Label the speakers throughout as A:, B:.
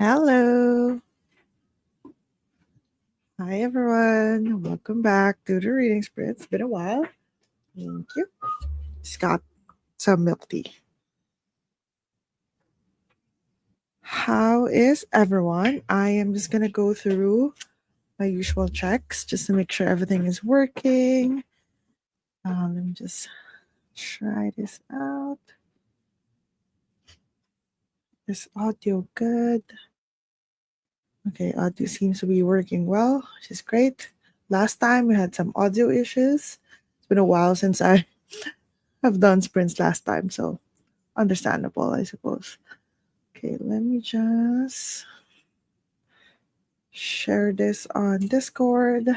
A: Hello. Hi, everyone. Welcome back to the reading sprint. It's been a while. Thank you. Just got some milk tea. How is everyone? I am just going to go through my usual checks just to make sure everything is working. Let me just try this out. Is audio good? Okay, audio seems to be working well, which is great. Last time we had some audio issues. It's been a while since I have done sprints last time, so understandable, I suppose. Okay, let me just share this on Discord.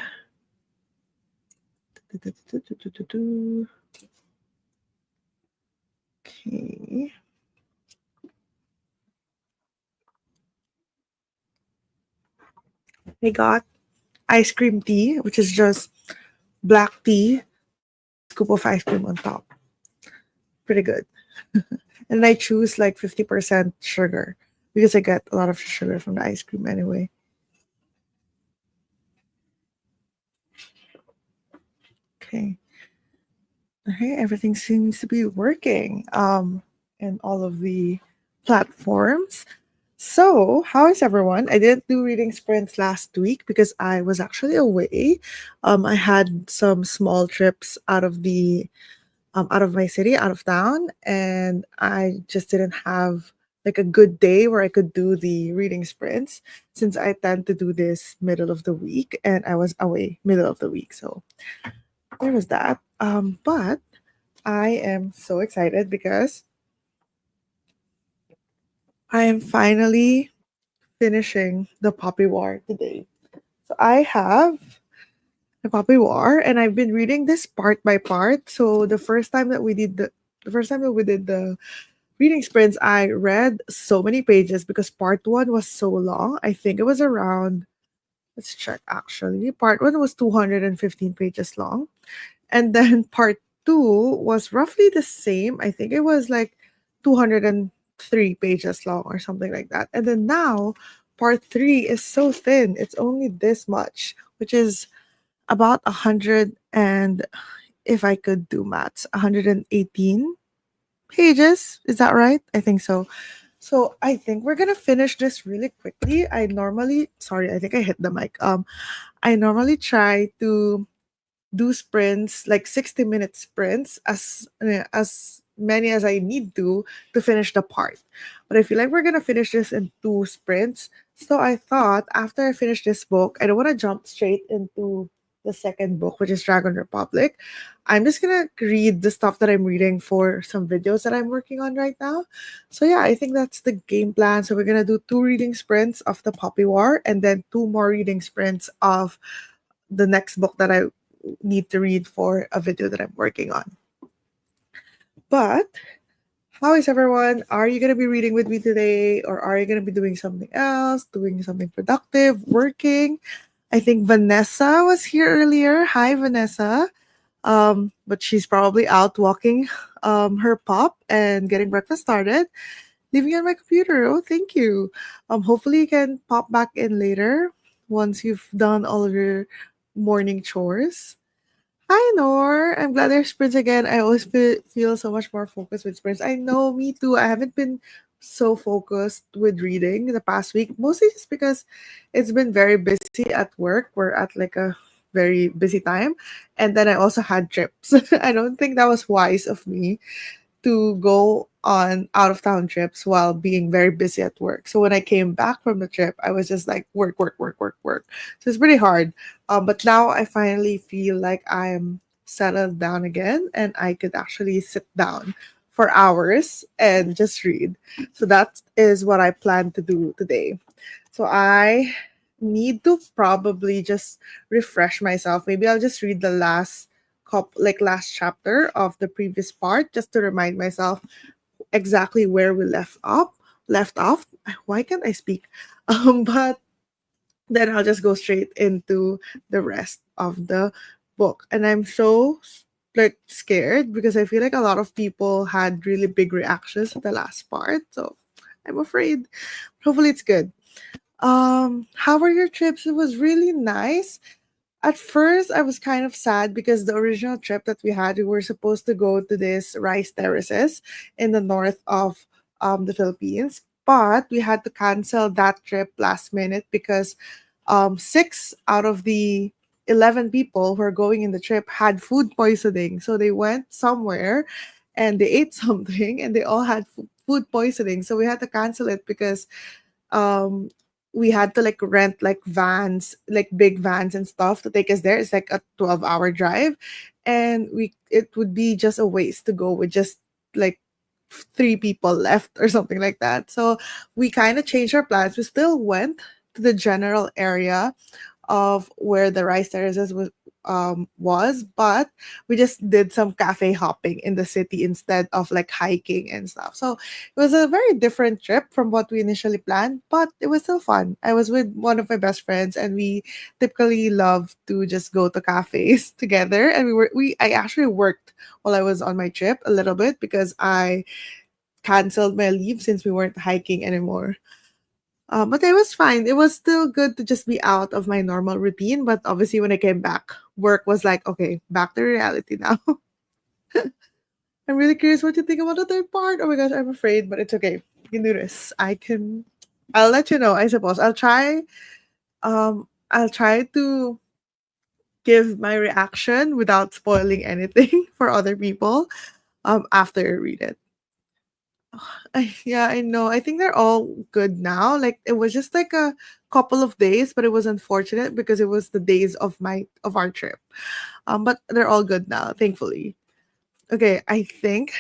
A: Okay. I got ice cream tea, which is just black tea, scoop of ice cream on top. Pretty good. And I choose like 50% sugar because I get a lot of sugar from the ice cream anyway. Okay. Okay, everything seems to be working in all of the platforms. So, how is everyone? I didn't do reading sprints last week because I was actually away. I had some small trips out of my city, out of town, and I just didn't have like a good day where I could do the reading sprints since I tend to do this middle of the week, and I was away middle of the week. So there was that. But I am so excited because I am finally finishing the Poppy War today. So I have the Poppy War, and I've been reading this part by part. So the first time that we did the reading sprints, I read so many pages because part one was so long. I think it was around, let's check actually. Part one was 215 pages long. And then part two was roughly the same. I think it was like 203 pages long or something like that. And then now part three is so thin. It's only this much, which is about 100 and if I could do maths, 118 pages. Is that right? I think so. So I think we're gonna finish this really quickly. Sorry, I think I hit the mic. I normally try to do sprints like 60-minute sprints as many as I need to finish the part. But I feel like we're gonna finish this in two sprints. So I thought after I finish this book, I don't want to jump straight into the second book, which is Dragon Republic. I'm just gonna read the stuff that I'm reading for some videos that I'm working on right now. So yeah, I think that's the game plan. So we're gonna do two reading sprints of the Poppy War and then two more reading sprints of the next book that I need to read for a video that I'm working on. But how is everyone? Are you going to be reading with me today or are you going to be doing something else, doing something productive, working? I think Vanessa was here earlier. Hi, Vanessa. But she's probably out walking her pup and getting breakfast started. Leaving on my computer. Oh, thank you. Hopefully you can pop back in later once you've done all of your morning chores. Hi, Nor. I'm glad there's sprints again. I always feel so much more focused with sprints. I know, me too. I haven't been so focused with reading the past week, mostly just because it's been very busy at work. We're at like a very busy time. And then I also had trips. I don't think that was wise of me to go on out of town trips while being very busy at work. So when I came back from the trip, I was just like work, work, work, work, work. So it's pretty hard. But now I finally feel like I'm settled down again and I could actually sit down for hours and just read. So that is what I plan to do today. So I need to probably just refresh myself. Maybe I'll just read the last chapter of the previous part just to remind myself exactly where we left off. Why can't I speak? But then I'll just go straight into the rest of the book. And I'm so like scared because I feel like a lot of people had really big reactions to the last part. So I'm afraid. Hopefully it's good. How were your trips? It was really nice. At first, I was kind of sad because the original trip that we had, we were supposed to go to this rice terraces in the north of the Philippines, but we had to cancel that trip last minute because six out of the 11 people who are going in the trip had food poisoning. So they went somewhere and they ate something and they all had food poisoning. So we had to cancel it because um we had to like rent like vans, like big vans and stuff to take us there. It's like a 12-hour drive, and we it would be just a waste to go with just like three people left or something like that. So we kind of changed our plans. We still went to the general area of where the rice terraces was, but we just did some cafe hopping in the city instead of like hiking and stuff. So it was a very different trip from what we initially planned, but it was still fun. I was with one of my best friends, and we typically love to just go to cafes together. And I actually worked while I was on my trip a little bit because I canceled my leave since we weren't hiking anymore. But it was fine. It was still good to just be out of my normal routine. But obviously, when I came back, work was like, okay, back to reality now. I'm really curious what you think about the third part. Oh my gosh, I'm afraid, but it's okay. We can do this. I'll let you know, I suppose. I'll try to give my reaction without spoiling anything for other people after I read it. Yeah, I know. I think they're all good now. Like it was just like a couple of days, but it was unfortunate because it was the days of our trip. But they're all good now, thankfully. Okay, I think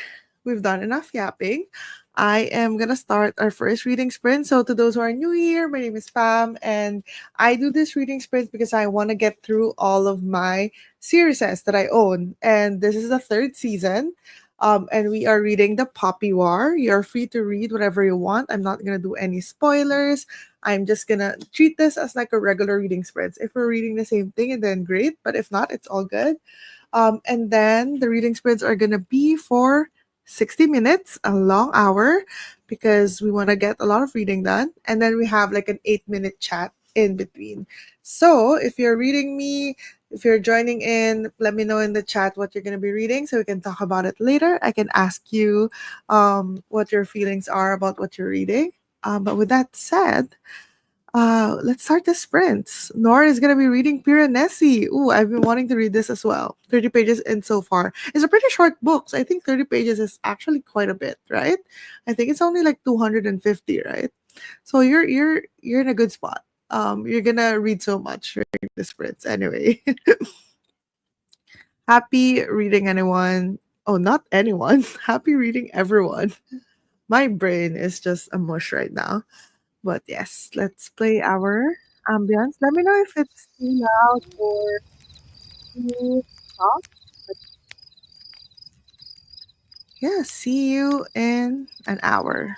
A: we've done enough yapping. I am gonna start our first reading sprint. So to those who are new here, my name is Pam, and I do this reading sprint because I want to get through all of my series that I own. And this is the third season. And we are reading the Poppy War. You're free to read whatever you want. I'm not gonna do any spoilers. I'm just gonna treat this as like a regular reading sprint. If we're reading the same thing, and then great. But if not, it's all good. And then the reading sprints are going to be for 60 minutes, a long hour, because we want to get a lot of reading done. And then we have like an 8-minute chat in between. So if you're reading me, if you're joining in, let me know in the chat what you're going to be reading so we can talk about it later. I can ask you what your feelings are about what you're reading. But with that said, let's start the sprints. Nora is gonna be reading Piranesi. Ooh, I've been wanting to read this as well. 30 pages in so far. It's a pretty short book. So I think 30 pages is actually quite a bit, right? I think it's only like 250, right? So you're in a good spot. You're gonna read so much during the sprints anyway. Happy reading anyone. Oh, not anyone. Happy reading everyone. My brain is just a mush right now. But yes, let's play our ambience. Let me know if it's too loud or too soft. But yeah, see you in an hour.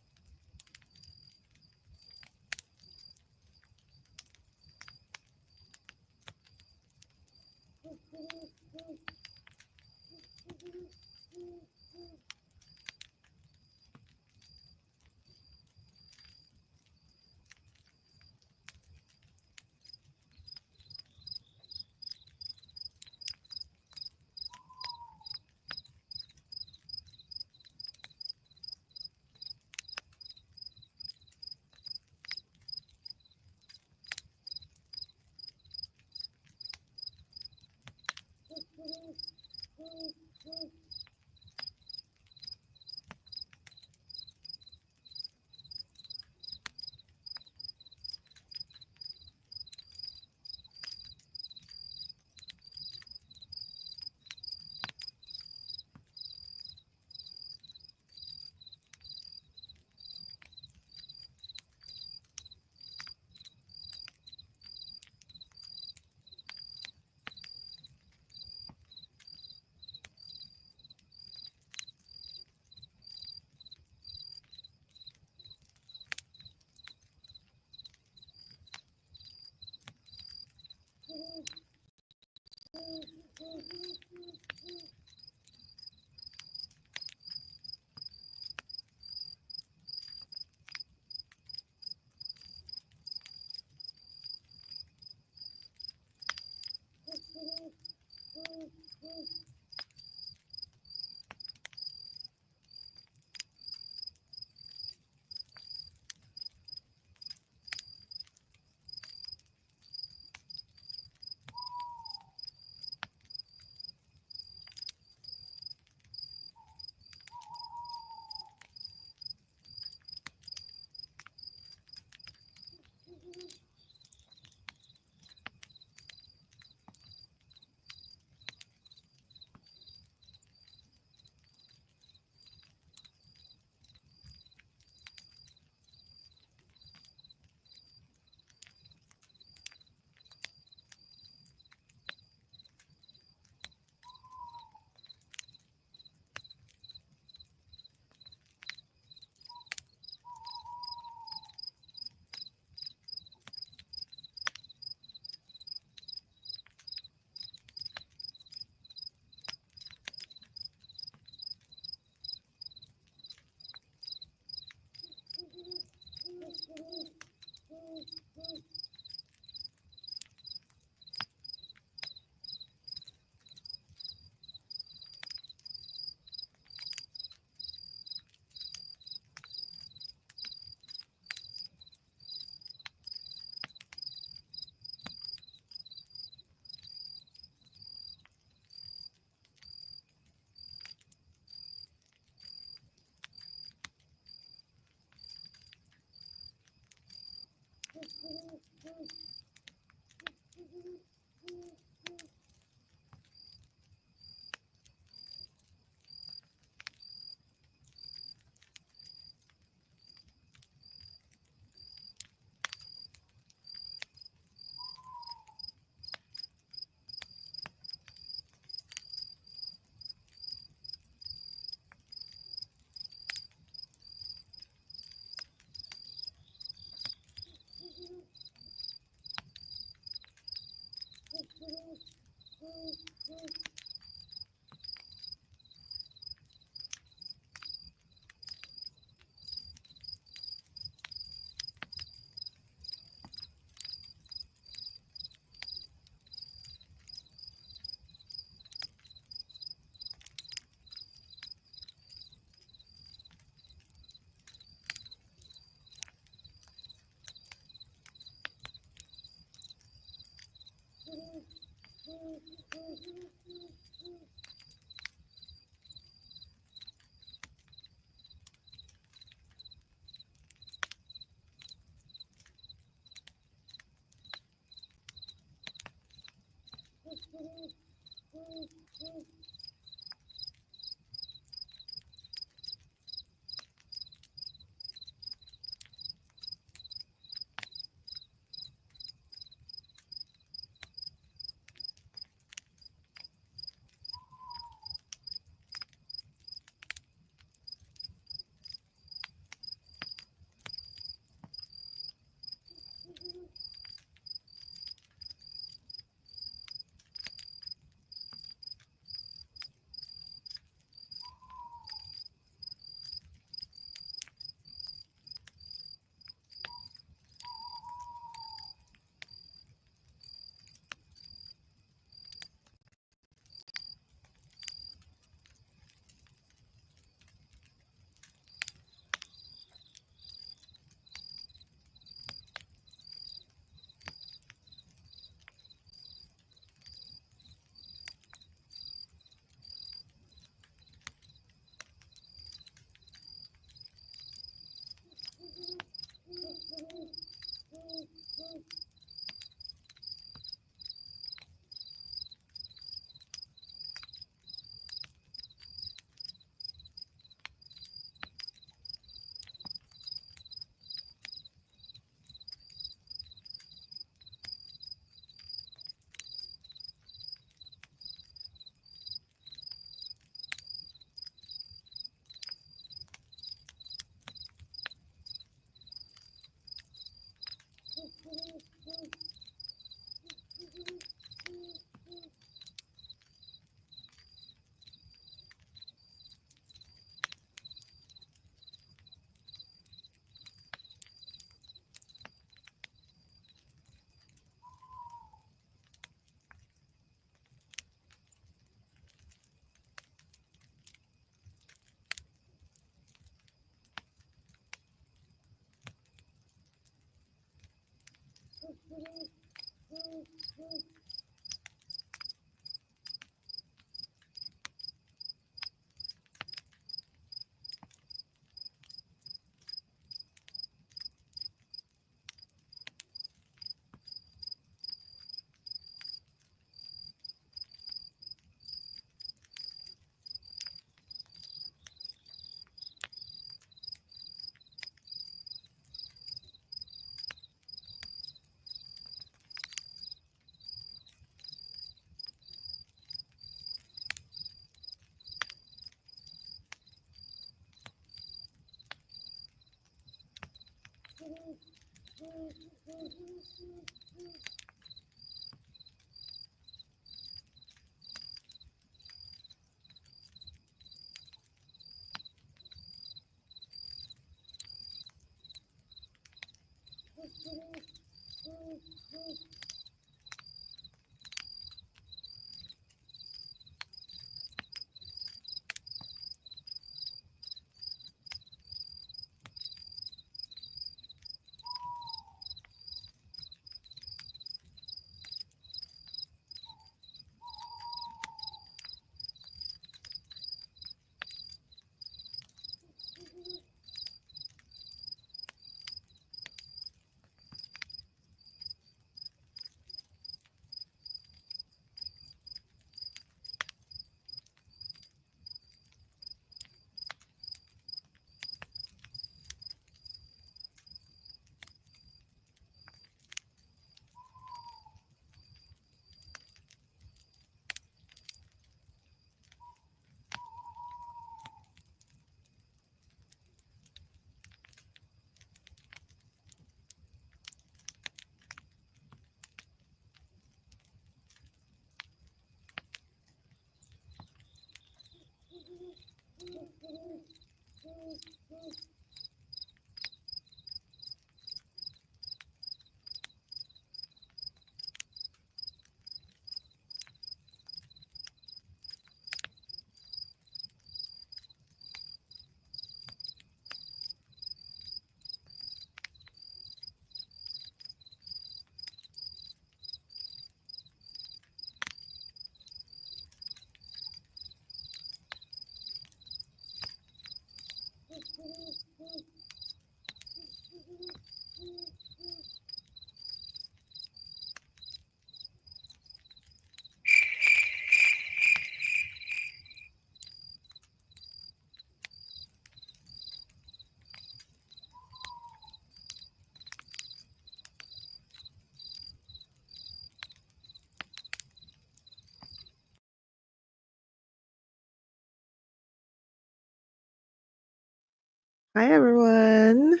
A: Hi, everyone.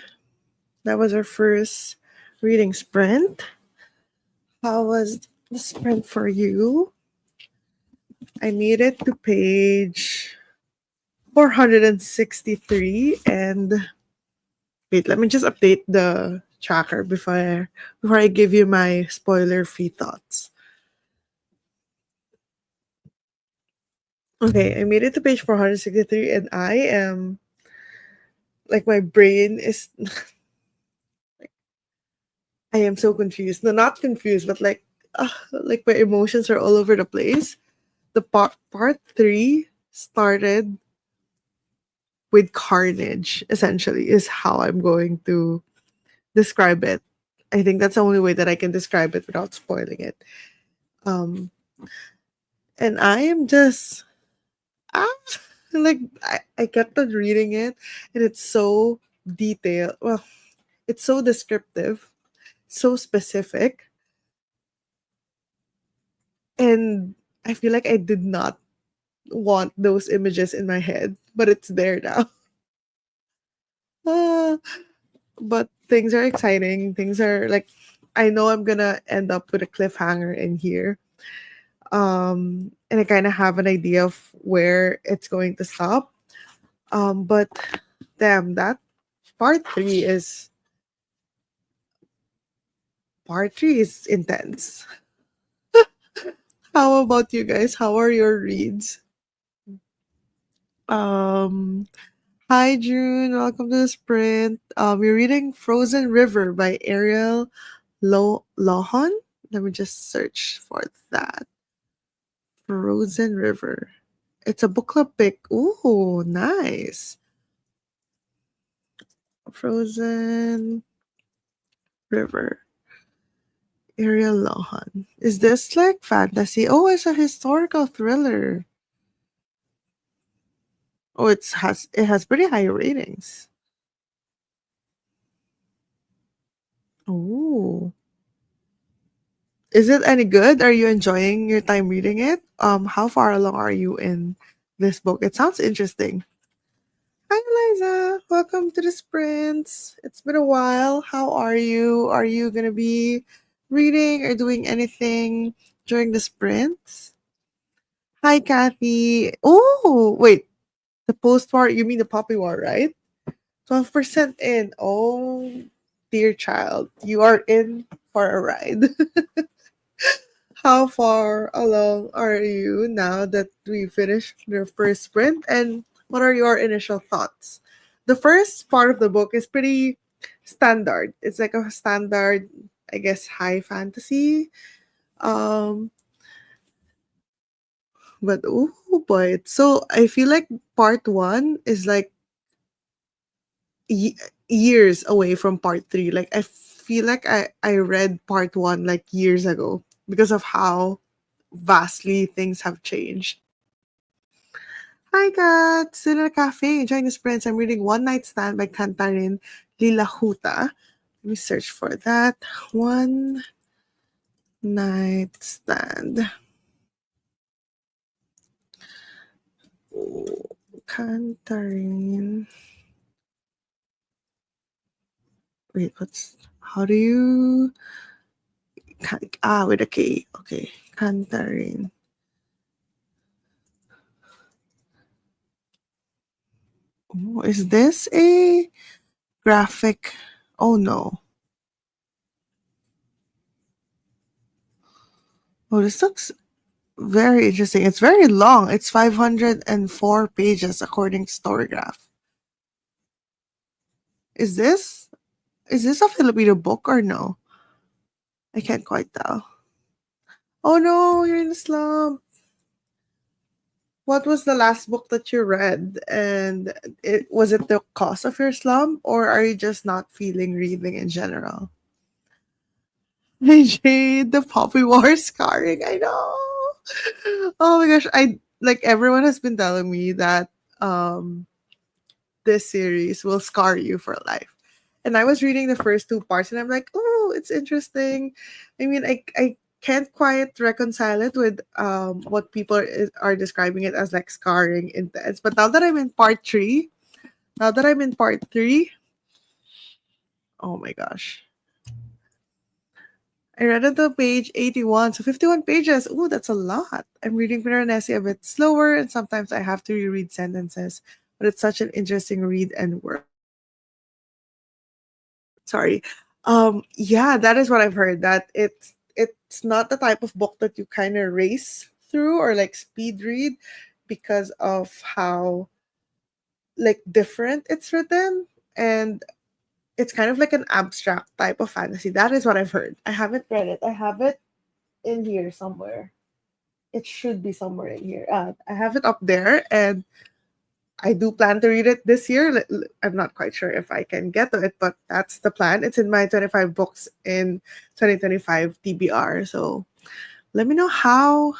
A: That was our first reading sprint. How was the sprint for you? I made it to page 463. And wait, let me just update the tracker before I give you my spoiler-free thoughts. Okay, I made it to page 463, and I am like my brain is I am so confused. No, not confused, but like my emotions are all over the place. The part three started with carnage. Essentially, is how I'm going to describe it. I think that's the only way that I can describe it without spoiling it. Um, and I am just ah, I kept on reading it, and it's so detailed. Well, it's so descriptive, so specific, and I feel like I did not want those images in my head, but it's there now. Ah, but things are exciting. Things are like I know I'm gonna end up with a cliffhanger in here. And I kind of have an idea of where it's going to stop. But damn, that part three is part three is intense. How about you guys? How are your reads? Um, Hi June, welcome to the sprint. You're reading Frozen River by Ariel Lohan. Let me just search for that. Frozen River. It's a book club pick. Ooh, nice. Frozen River. Ariel Lohan. Is this like fantasy? Oh, it's a historical thriller. Oh, it has pretty high ratings. Ooh. Is it any good? Are you enjoying your time reading it? How far along are you in this book? It sounds interesting. Hi, Liza. Welcome to the sprints. It's been a while. How are you? Are you gonna be reading or doing anything during the sprints? Hi, Kathy. Oh, wait. The post war. You mean the poppy war, right? 12% in. Oh, dear child, you are in for a ride. How far along are you now that we finished the first sprint? And what are your initial thoughts? The first part of the book is pretty standard. It's like a standard, I guess, high fantasy. Um, but oh boy, so I feel like part one is like ye- years away from part three. Like I feel like I read part one like years ago because of how vastly things have changed. Hi, Kat! Still in a cafe, enjoying the sprints. I'm reading One Night Stand by Kantarin Lilahuta. Let me search for that. One Night Stand. Oh, Kantarin. Wait, how do you, with a K. Okay, Kantarin. Oh, is this a graphic? Oh no. Oh, this looks very interesting. It's very long. It's 504 pages according to Storygraph. Is this is this a Filipino book or no? I can't quite tell. Oh no, you're in a slump. What was the last book that you read? And was it the cause of your slump, or are you just not feeling reading in general? Jade, the Poppy War scarring. I know. Oh my gosh, I like everyone has been telling me that um this series will scar you for life. And I was reading the first two parts and I'm like, oh, it's interesting. I mean, I can't quite reconcile it with what people are describing it as like scarring intense. But now that I'm in part three, Now that I'm in part three, oh my gosh. I read until page 81, so 51 pages. Ooh, that's a lot. I'm reading Piranesi a bit slower, and sometimes I have to reread sentences. But it's such an interesting read and world. Sorry. Yeah, that is what I've heard. That it's not the type of book that you kind of race through or like speed read because of how like different it's written, and it's kind of like an abstract type of fantasy. That is what I've heard. I haven't read it. I have it in here somewhere. It should be somewhere in here. I have it up there, and I do plan to read it this year. I'm not quite sure if I can get to it, but that's the plan. It's in my 25 books in 2025 TBR. So let me know how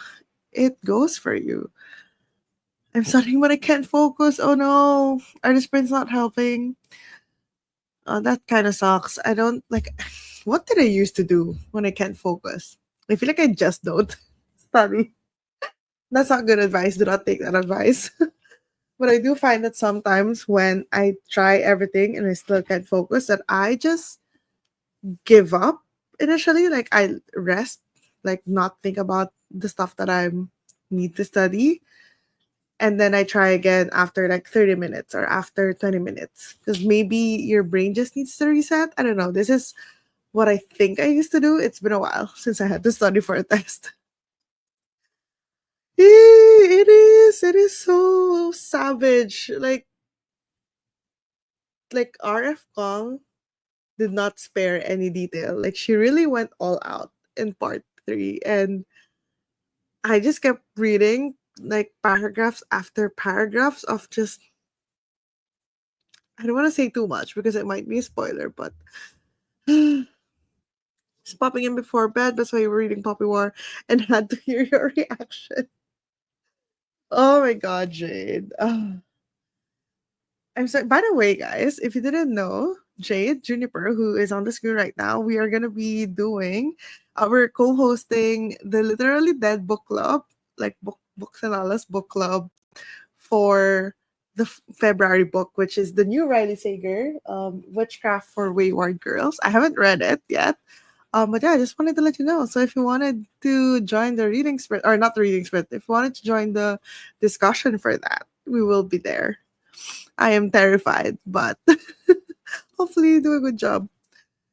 A: it goes for you. I'm studying, but I can't focus. Oh no, artist print's not helping. That kind of sucks. I don't like. What did I used to do when I can't focus? I feel like I just don't study. That's not good advice. Do not take that advice. But I do find that sometimes when I try everything and I still can't focus, that I just give up initially. Like I rest, like not think about the stuff that I need to study. And then I try again after like 30 minutes or after 20 minutes. Because maybe your brain just needs to reset. I don't know. This is what I think I used to do. It's been a while since I had to study for a test. It is. It is so savage. Like RF Kong did not spare any detail. Like she really went all out in part three. And I just kept reading like paragraphs after paragraphs of just I don't want to say too much because it might be a spoiler, but it's popping in before bed. That's why you were reading Poppy War and had to hear your reaction. Oh my god, Jade. I'm sorry. By the way, guys, if you didn't know, Jade Juniper, who is on the screen right now, we are gonna be doing we're co-hosting the Literally Dead book club, like books and Allah's book club for the February book, which is the new Riley Sager, Witchcraft for Wayward Girls. I haven't read it yet. But yeah, I just wanted to let you know. So if you wanted to join the reading sprint, or not the reading sprint, if you wanted to join the discussion for that, we will be there. I am terrified, but hopefully you do a good job.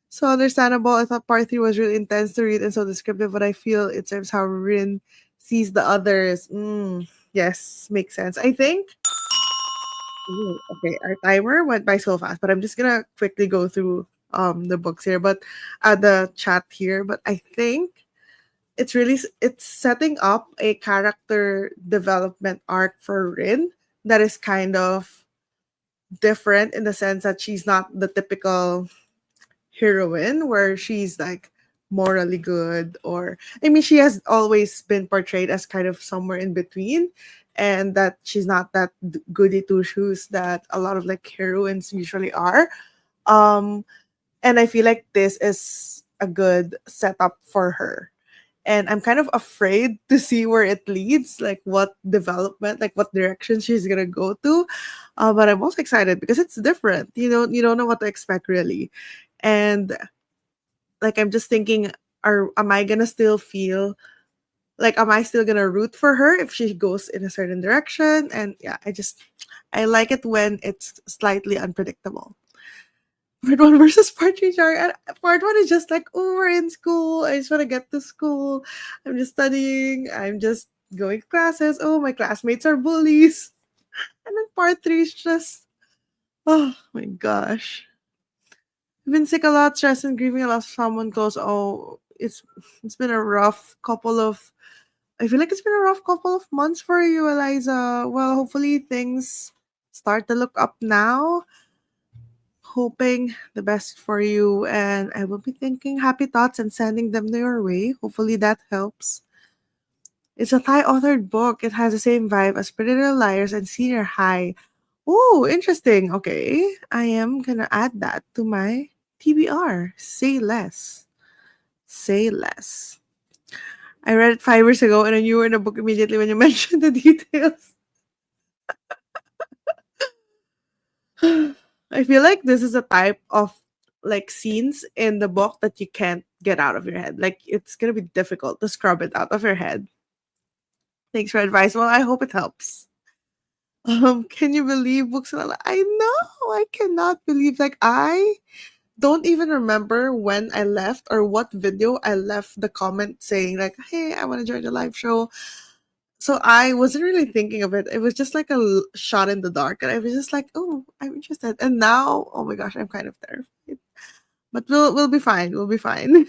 A: So understandable. I thought part three was really intense to read and so descriptive, but I feel it serves how Rin sees the others. Yes, makes sense. I think. Ooh, okay, our timer went by so fast, but I'm just gonna quickly go through the books here, but the chat here. But I think it's setting up a character development arc for Rin that is kind of different in the sense that she's not the typical heroine where she's like morally good, or I mean she has always been portrayed as kind of somewhere in between, and that she's not that goody two shoes that a lot of like heroines usually are. um and I feel like this is a good setup for her, and I'm kind of afraid to see where it leads, like what development, like what direction she's gonna go to. But I'm also excited because it's different. You don't know what to expect really, and like I'm just thinking, are am I gonna still feel like am I still gonna root for her if she goes in a certain direction? And yeah, I like it when it's slightly unpredictable. Part one versus part three, Char. And part one is just like, oh, we're in school. I just want to get to school. I'm just studying. I'm just going to classes. Oh, my classmates are bullies. And then part three is just, oh my gosh. I've been sick a lot, stressed and grieving a loss of someone close. Oh, it's been a rough couple of I feel like it's been a rough couple of months for you, Eliza. Well, hopefully things start to look up now. Hoping the best for you, and I will be thinking happy thoughts and sending them your way. Hopefully that helps. It's a Thai authored book. It has the same vibe as Pretty Little Liars and Senior High. Oh, interesting. Okay. I am gonna add that to my TBR. Say less. Say less. I read it 5 years ago and I knew you were in the book immediately when you mentioned the details. I feel like this is a type of like scenes in the book that you can't get out of your head. Like it's gonna be difficult to scrub it out of your head. Thanks for advice. Well, I hope it helps. Can you believe books? I know. I cannot believe. Like I don't even remember when I left or what video I left the comment saying like, "Hey, I want to join the live show." So I wasn't really thinking of it. It was just like a shot in the dark, and I was just like, "Oh, I'm interested." And now, oh my gosh, I'm kind of terrified. But we'll be fine. We'll be fine.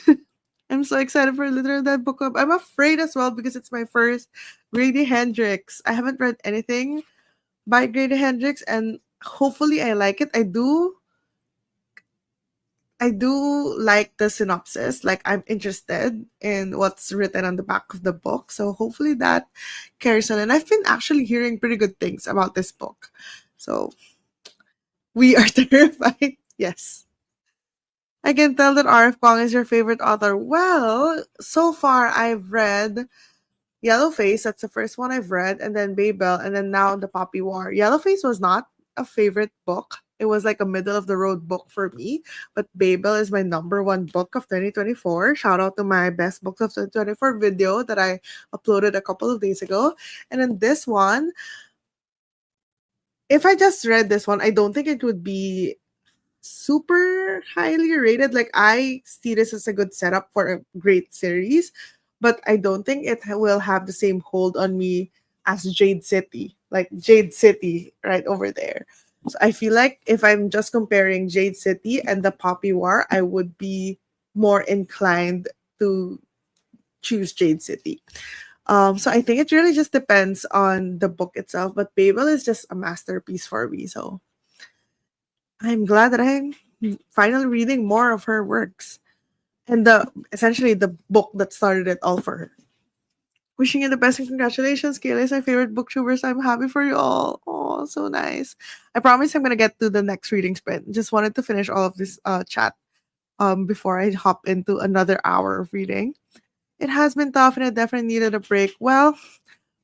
A: I'm so excited for Literal Dead Book Club. I'm afraid as well because it's my first Grady Hendrix. I haven't read anything by Grady Hendrix, and hopefully I like it. I do like the synopsis. Like I'm interested in what's written on the back of the book. So hopefully that carries on. And I've been actually hearing pretty good things about this book. So we are terrified. Yes. I can tell that RF Kong is your favorite author. Well, so far I've read Yellowface, that's the first one I've read, and then Babel, and then now The Poppy War. Yellowface was not a favorite book. It was like a middle of the road book for me, but Babel is my number one book of 2024. Shout out to my best books of 2024 video that I uploaded a couple of days ago. And then this one, if I just read this one, I don't think it would be super highly rated. Like I see this as a good setup for a great series, but I don't think it will have the same hold on me as Jade City. Like Jade City right over there. So I feel like if I'm just comparing Jade City and the Poppy War, I would be more inclined to choose Jade City. So I think it really just depends on the book itself, but Babel is just a masterpiece for me. So I'm glad that I'm finally reading more of her works and the essentially the book that started it all for her. Wishing you the best and congratulations, Kayla is my favorite booktubers. I'm happy for you all. Oh, so nice. I promise I'm gonna get to the next reading sprint. Just wanted to finish all of this chat before I hop into another hour of reading. It has been tough and I definitely needed a break. Well,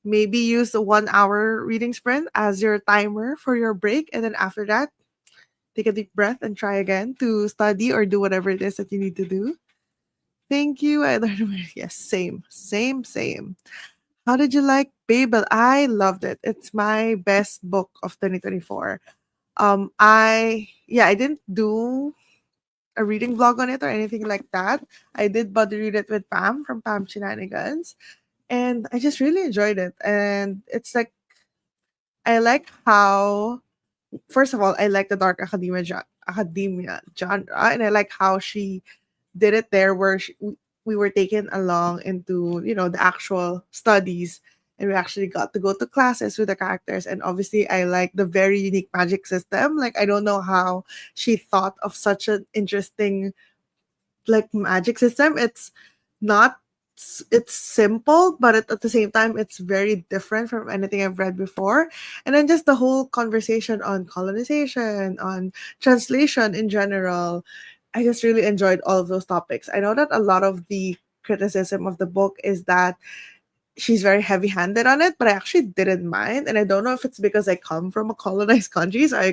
A: maybe use the 1 hour reading sprint as your timer for your break, and then after that take a deep breath and try again to study or do whatever it is that you need to do. Thank you. I learned yes, same, same, same. How did you like Babel? I loved it. It's my best book of 2024. I didn't do a reading vlog on it or anything like that. I did buddy read it with Pam from Pam Shenanigans, and I just really enjoyed it. And it's like I like how first of all, I like the dark academia genre, and I like how she did it there, where we were taken along into the actual studies, and we actually got to go to classes with the characters. And obviously, I like the very unique magic system. Like I don't know how she thought of such an interesting like magic system. It's not it's simple, but at the same time it's very different from anything I've read before. And then just the whole conversation on colonization, on translation in general, I just really enjoyed all of those topics. I know that a lot of the criticism of the book is that she's very heavy-handed on it, but I actually didn't mind. And I don't know if it's because I come from a colonized country, so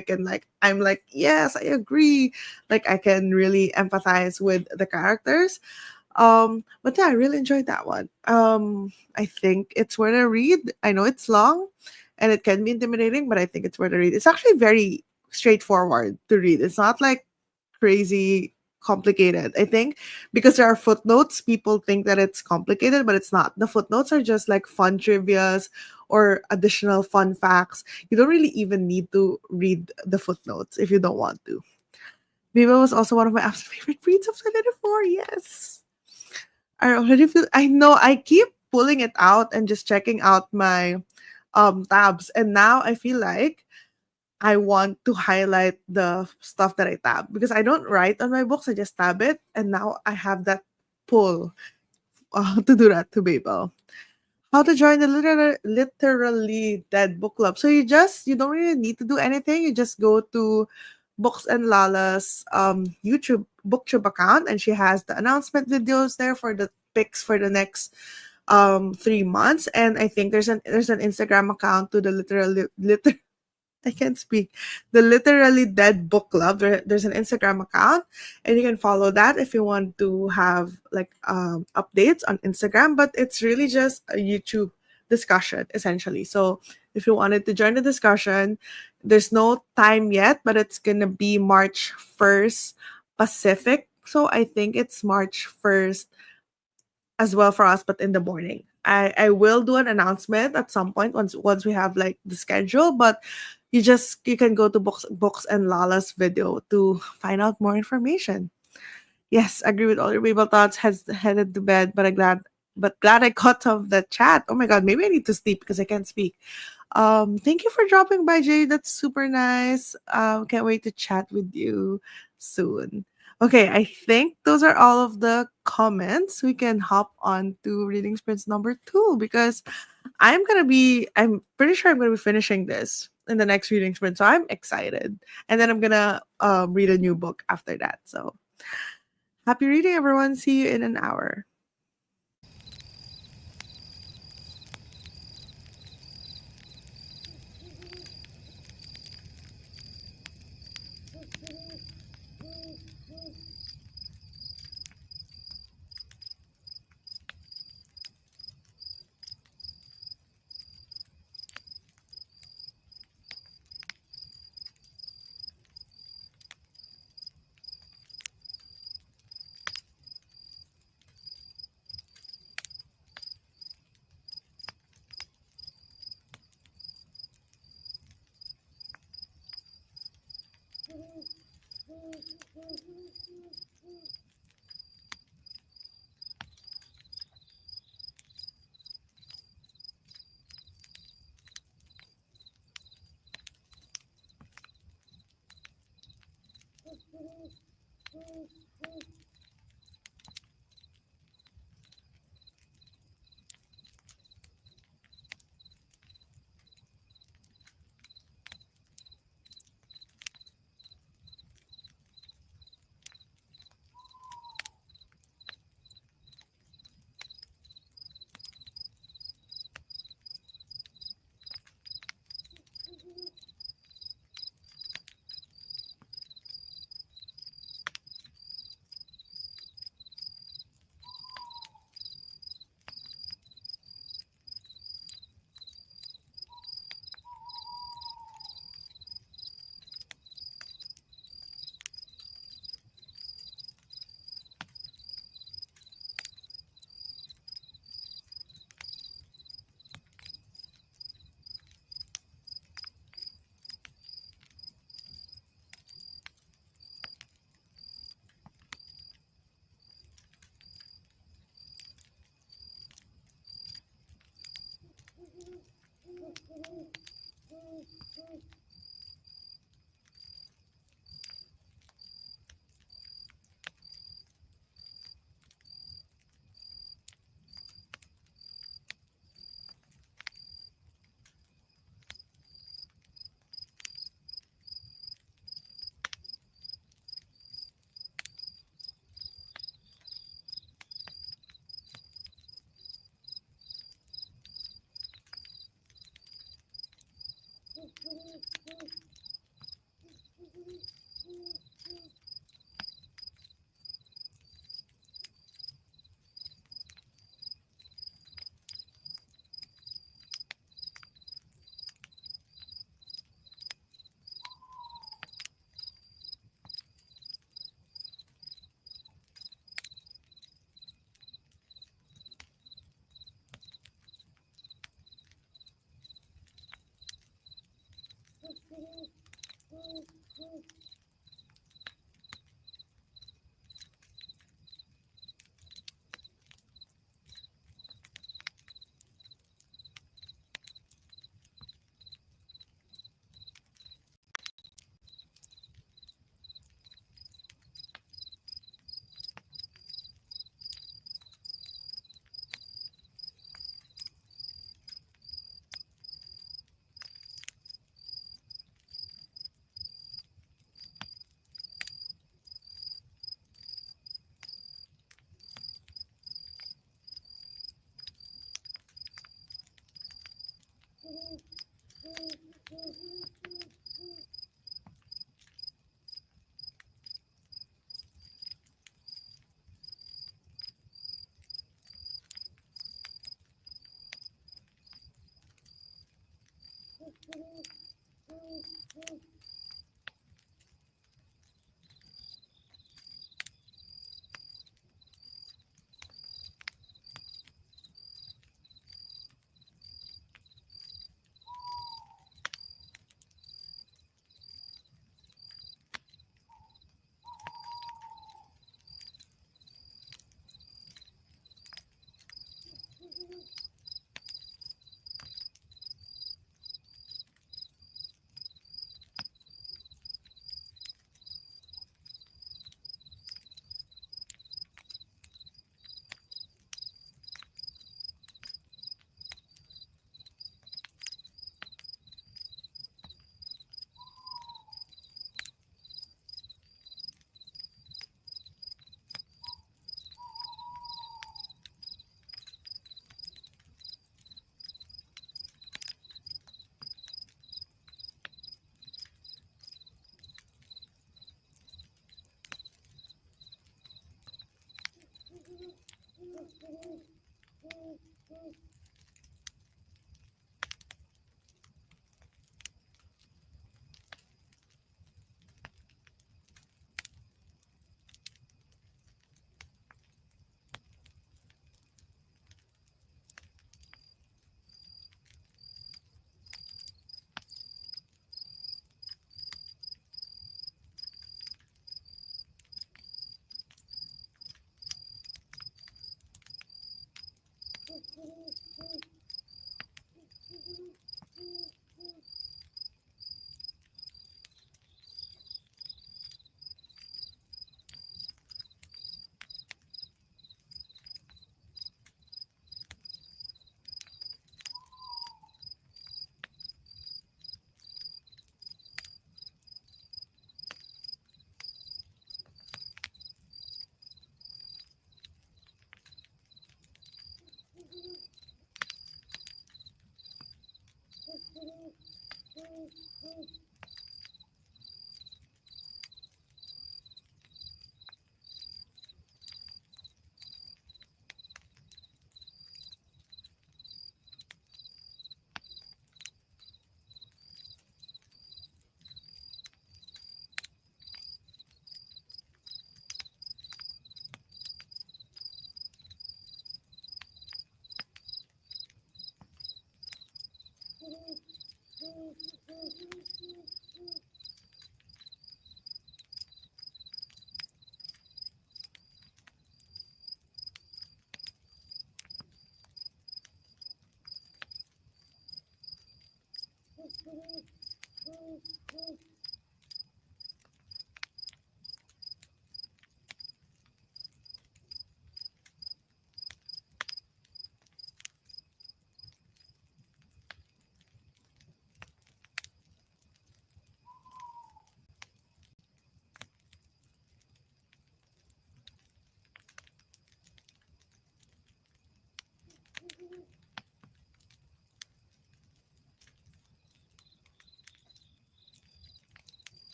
A: I'm like, yes, I agree. Like I can really empathize with the characters. But yeah, I really enjoyed that one. I think it's worth a read. I know it's long and it can be intimidating, but I think it's worth a read. It's actually very straightforward to read. It's not like crazy complicated. I think because there are footnotes, people think that it's complicated, but it's not. The footnotes are just like fun trivias or additional fun facts. You don't really even need to read the footnotes if you don't want to. Viva was also one of my absolute favorite reads of 2024. Yes. I already feel I know I keep pulling it out and just checking out my tabs, and now I feel like I want to highlight the stuff that I tab because I don't write on my books, I just tab it, and now I have that pull to do that to Babel. How to join the literally dead book club. So you don't really need to do anything. You just go to Books and Lala's YouTube booktube account, and she has the announcement videos there for the picks for the next 3 months. And I think there's an Instagram account to the I can't speak. The Literally Dead Book Club. There's an Instagram account, and you can follow that if you want to have like updates on Instagram. But it's really just a YouTube discussion essentially. So if you wanted to join the discussion, there's no time yet, but it's gonna be March 1st Pacific. So I think it's March 1st as well for us, but in the morning. I will do an announcement at some point once we have like the schedule, but you can go to Books and Lala's video to find out more information. Yes, agree with all your Babel thoughts. Has headed to bed, but glad I caught of the chat. Oh my god, maybe I need to sleep because I can't speak. Thank you for dropping by, Jay. That's super nice. Can't wait to chat with you soon. Okay, I think those are all of the comments. We can hop on to reading sprints number 2 because I'm pretty sure I'm gonna be finishing this in the next reading sprint. So I'm excited. And then I'm gonna read a new book after that. So happy reading, everyone. See you in an hour.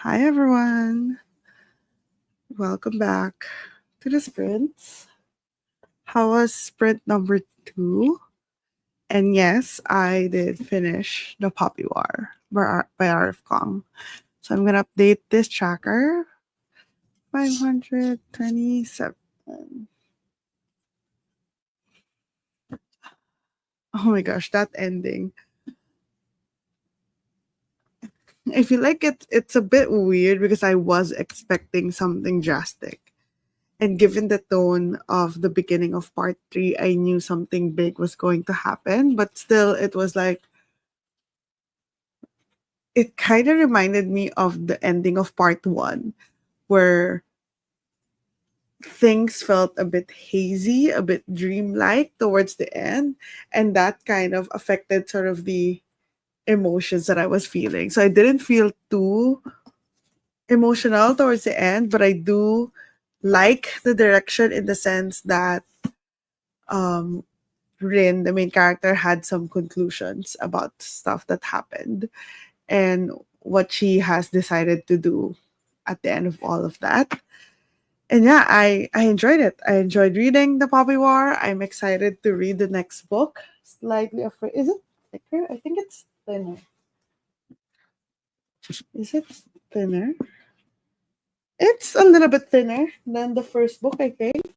A: Hi everyone. Welcome back to the sprints. How was sprint number 2? And yes, I did finish the Poppy War by RF Kong. So I'm gonna update this tracker. 527. Oh my gosh, that ending. I feel like it's a bit weird because I was expecting something drastic. And given the tone of the beginning of part 3, I knew something big was going to happen, but still it was like it kind of reminded me of the ending of part 1 where things felt a bit hazy, a bit dreamlike towards the end, and that kind of affected sort of the emotions that I was feeling. So I didn't feel too emotional towards the end, but I do like the direction in the sense that um Rin, the main character, had some conclusions about stuff that happened and what she has decided to do at the end of all of that. And yeah, I enjoyed it. I enjoyed reading the Poppy War. I'm excited to read the next book. Slightly afraid. Is it thicker? I think it's thinner. Is it thinner? It's a little bit thinner than the first book, I think.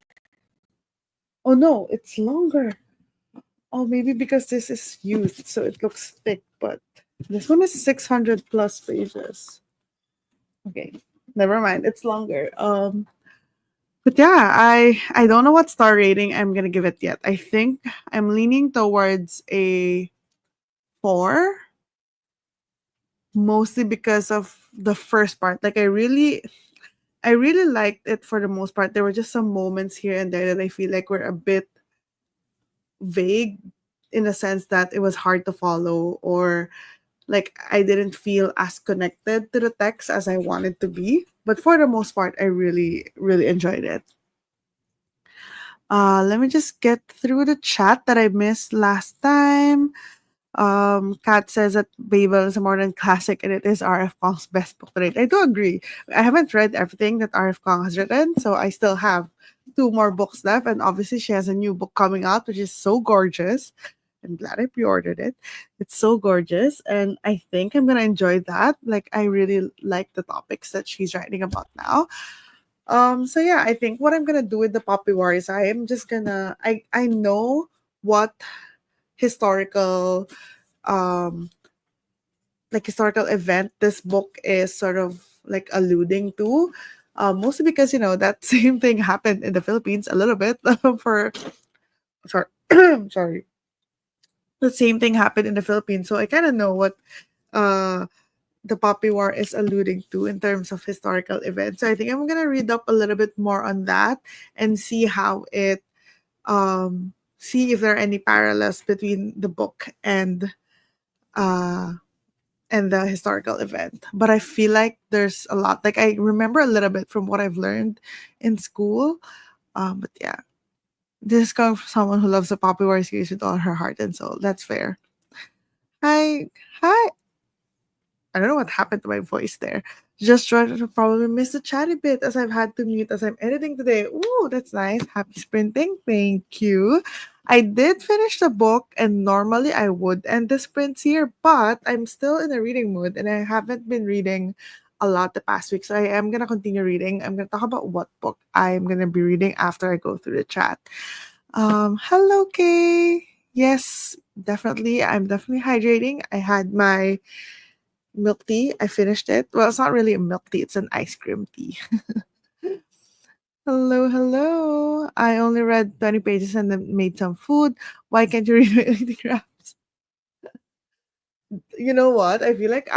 A: Oh no, it's longer. Oh, maybe because this is youth, so it looks thick, but this one is 600 plus pages. Okay, never mind. It's longer. But yeah, I don't know what star rating I'm gonna give it yet. I think I'm leaning towards a 4, mostly because of the first part. Like I really liked it for the most part. There were just some moments here and there that I feel like were a bit vague, in a sense that it was hard to follow, or like I didn't feel as connected to the text as I wanted to be. But for the most part, I really, really enjoyed it. Let me just get through the chat that I missed last time. Kat says that Babel is a modern classic and it is R.F. Kong's best book to date. I do agree. I haven't read everything that R.F. Kong has written, so I still have two more books left. And obviously, she has a new book coming out, which is so gorgeous. I'm glad I pre-ordered it. It's so gorgeous, and I think I'm gonna enjoy that. Like, I really like the topics that she's writing about now. So yeah, I think what I'm gonna do with the Poppy War is I am just gonna I know what historical um historical event this book is sort of like alluding to, mostly because that same thing happened in the Philippines a little bit. For sorry sorry The same thing happened in the Philippines, so I kind of know what uh the Poppy War is alluding to in terms of historical events. So I think I'm gonna read up a little bit more on that and see how it see if there are any parallels between the book uh and the historical event. But I feel like there's a lot. Like I remember a little bit from what I've learned in school. But yeah, this is coming from someone who loves the Poppy War series with all her heart and soul. That's fair. Hi, hi. I don't know what happened to my voice there. Just trying to probably miss the chatty bit as I've had to mute as I'm editing today. Ooh, that's nice. Happy sprinting. Thank you. I did finish the book, and normally I would end the sprints here, but I'm still in a reading mood and I haven't been reading a lot the past week. So I am going to continue reading. I'm going to talk about what book I'm going to be reading after I go through the chat. Hello, Kay. Yes, definitely. I'm definitely hydrating. I had my milk tea. I finished it. Well, it's not really a milk tea, it's an ice cream tea. Hello, hello. I only read 20 pages and then made some food. Why can't you read my eating wraps? You know what? I feel like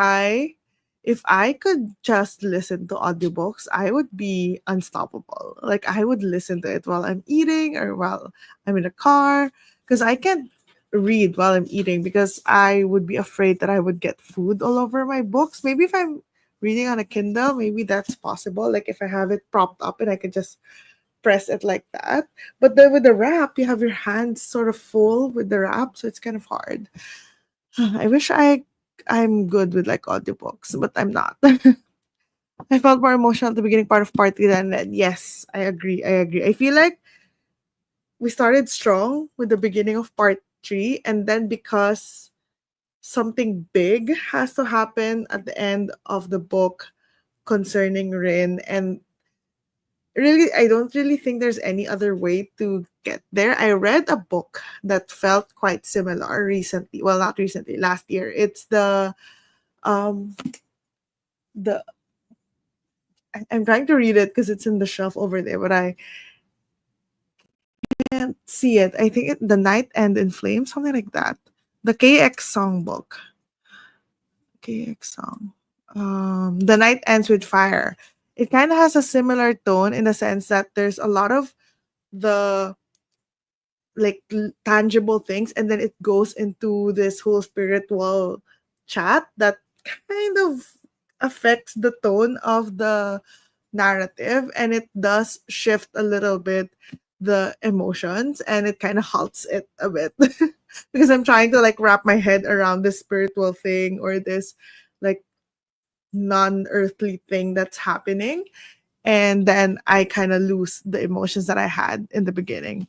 A: if I could just listen to audiobooks, I would be unstoppable. Like I would listen to it while I'm eating or while I'm in a car, because I can't read while I'm eating because I would be afraid that I would get food all over my books. Maybe if I'm reading on a Kindle, maybe that's possible. Like if I have it propped up and I could just press it like that. But then with the wrap, you have your hands sort of full with the wrap, so it's kind of hard. I wish I'm good with like audiobooks, but I'm not. I felt more emotional at the beginning part of part three than then. Yes, I agree. I agree. I feel like we started strong with the beginning of part three, and then because something big has to happen at the end of the book concerning Rin, and really, I don't really think there's any other way to get there. I read a book that felt quite similar recently. Well, not recently, last year. It's um the I'm trying to read it because it's in the shelf over there, but I can't see it. I think The Night End in Flames, something like that. The KX songbook. KX song. The Night Ends with Fire. It kind of has a similar tone in the sense that there's a lot of the tangible things, and then it goes into this whole spiritual chat that kind of affects the tone of the narrative, and it does shift a little bit the emotions, and it kind of halts it a bit because I'm trying to like wrap my head around this spiritual thing or this like non-earthly thing that's happening, and then I kind of lose the emotions that I had in the beginning.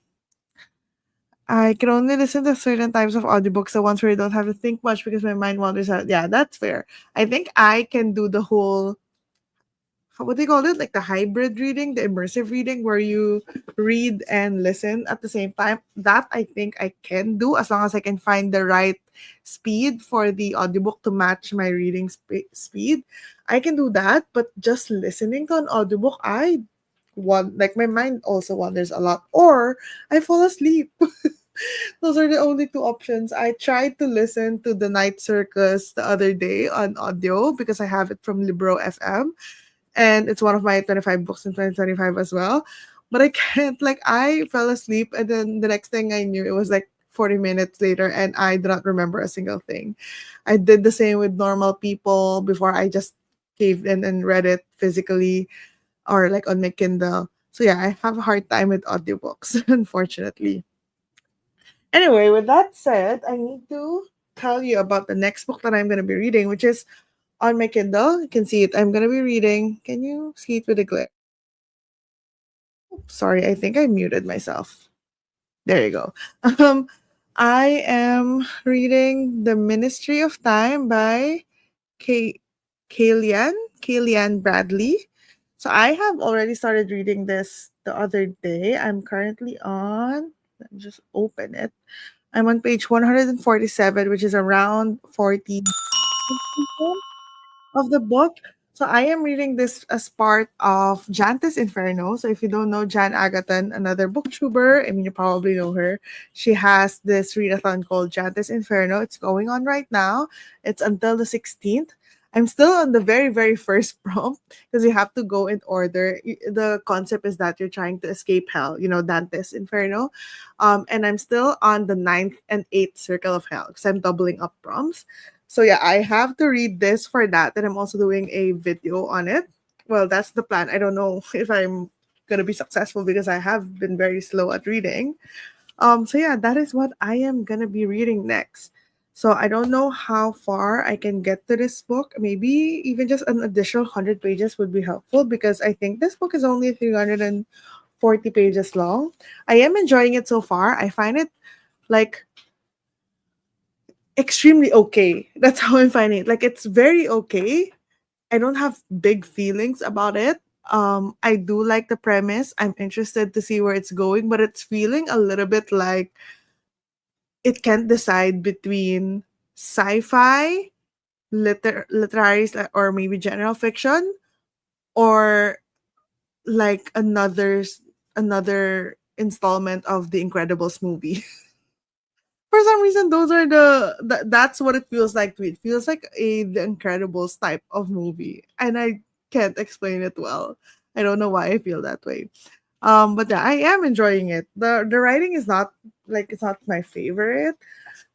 A: I can only listen to certain types of audiobooks, the ones where I don't have to think much because my mind wanders out. Yeah, that's fair. I think I can do the whole what do you call it? Like the hybrid reading, the immersive reading, where you read and listen at the same time. That I think I can do as long as I can find the right speed for the audiobook to match my reading speed. I can do that, but just listening to an audiobook, I want like my mind also wanders a lot, or I fall asleep. Those are the only two options. I tried to listen to the Night Circus the other day on audio because I have it from Libro FM, and it's one of my 25 books in 2025 as well. But I can't, like, I fell asleep, and then the next thing I knew, it was like 40 minutes later, and I do not remember a single thing. I did the same with Normal People before I just caved in and read it physically or like on my Kindle. So yeah, I have a hard time with audiobooks, unfortunately. Anyway, with that said, I need to tell you about the next book that I'm going to be reading, which is on my Kindle. You can see it. I'm going to be reading. Can you see it with a glare? Sorry, I think I muted myself. There you go. Um, I am reading The Ministry of Time by K. Kalian, Kalian Bradley. So I have already started reading this the other day. I'm currently on, let me just open it. I'm on page 147, which is around 40 of the book. So I am reading this as part of Jantis Inferno. So if you don't know Jan Agatan, another booktuber, I mean you probably know her. She has this readathon called Jantis Inferno. It's going on right now. It's until the 16th. I'm still on the very, very first prompt because you have to go in order. The concept is that you're trying to escape hell, you know, Dante's Inferno. And I'm still on the ninth and eighth circle of hell because I'm doubling up prompts. So yeah, I have to read this for that, and I'm also doing a video on it. Well, that's the plan. I don't know if I'm gonna be successful because I have been very slow at reading. So yeah, that is what I am gonna be reading next. So I don't know how far I can get to this book. Maybe even just an additional 100 pages would be helpful because I think this book is only 340 pages long. I am enjoying it so far. I find it like extremely okay. That's how I'm finding it. Like it's very okay. I don't have big feelings about it. I do like the premise. I'm interested to see where it's going, but it's feeling a little bit like it can't decide between sci-fi, literary, or maybe general fiction, or like another installment of the Incredibles movie. For some reason, those are that's what it feels like to me. It feels like a The Incredibles type of movie, and I can't explain it well. I don't know why I feel that way. But yeah, I am enjoying it. The writing is not like it's not my favorite.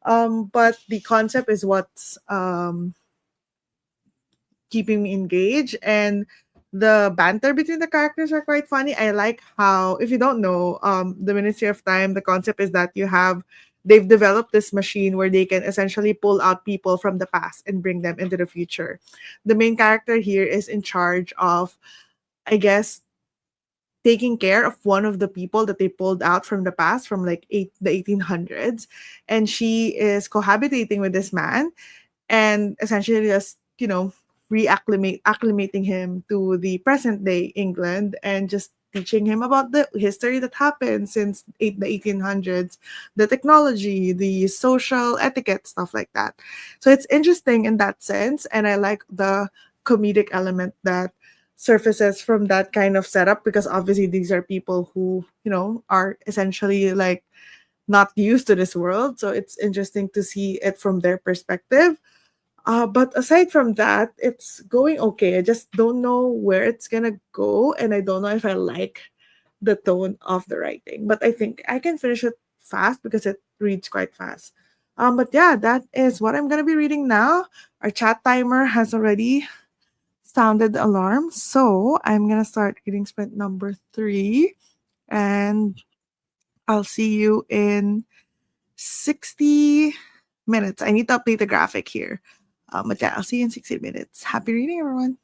A: But the concept is what's keeping me engaged, and the banter between the characters are quite funny. I like how, if you don't know, the Ministry of Time, the concept is that they've developed this machine where they can essentially pull out people from the past and bring them into the future. The main character here is in charge of, I guess, taking care of one of the people that they pulled out from the past, from like the 1800s, and she is cohabitating with this man and essentially just acclimating him to the present day England, and just teaching him about the history that happened since the 1800s, the technology, the social etiquette, stuff like that. So it's interesting in that sense, and I like the comedic element that surfaces from that kind of setup, because obviously these are people who are essentially like not used to this world, so it's interesting to see it from their perspective. But aside from that, it's going okay. I just don't know where it's gonna go, and I don't know if I like the tone of the writing. But I think I can finish it fast because it reads quite fast. But yeah, that is what I'm gonna be reading now. Our chat timer has already sounded the alarm, so I'm gonna start reading sprint number 3, and I'll see you in 60 minutes. I need to update the graphic here. But yeah, I'll see you in 60 minutes. Happy reading, everyone.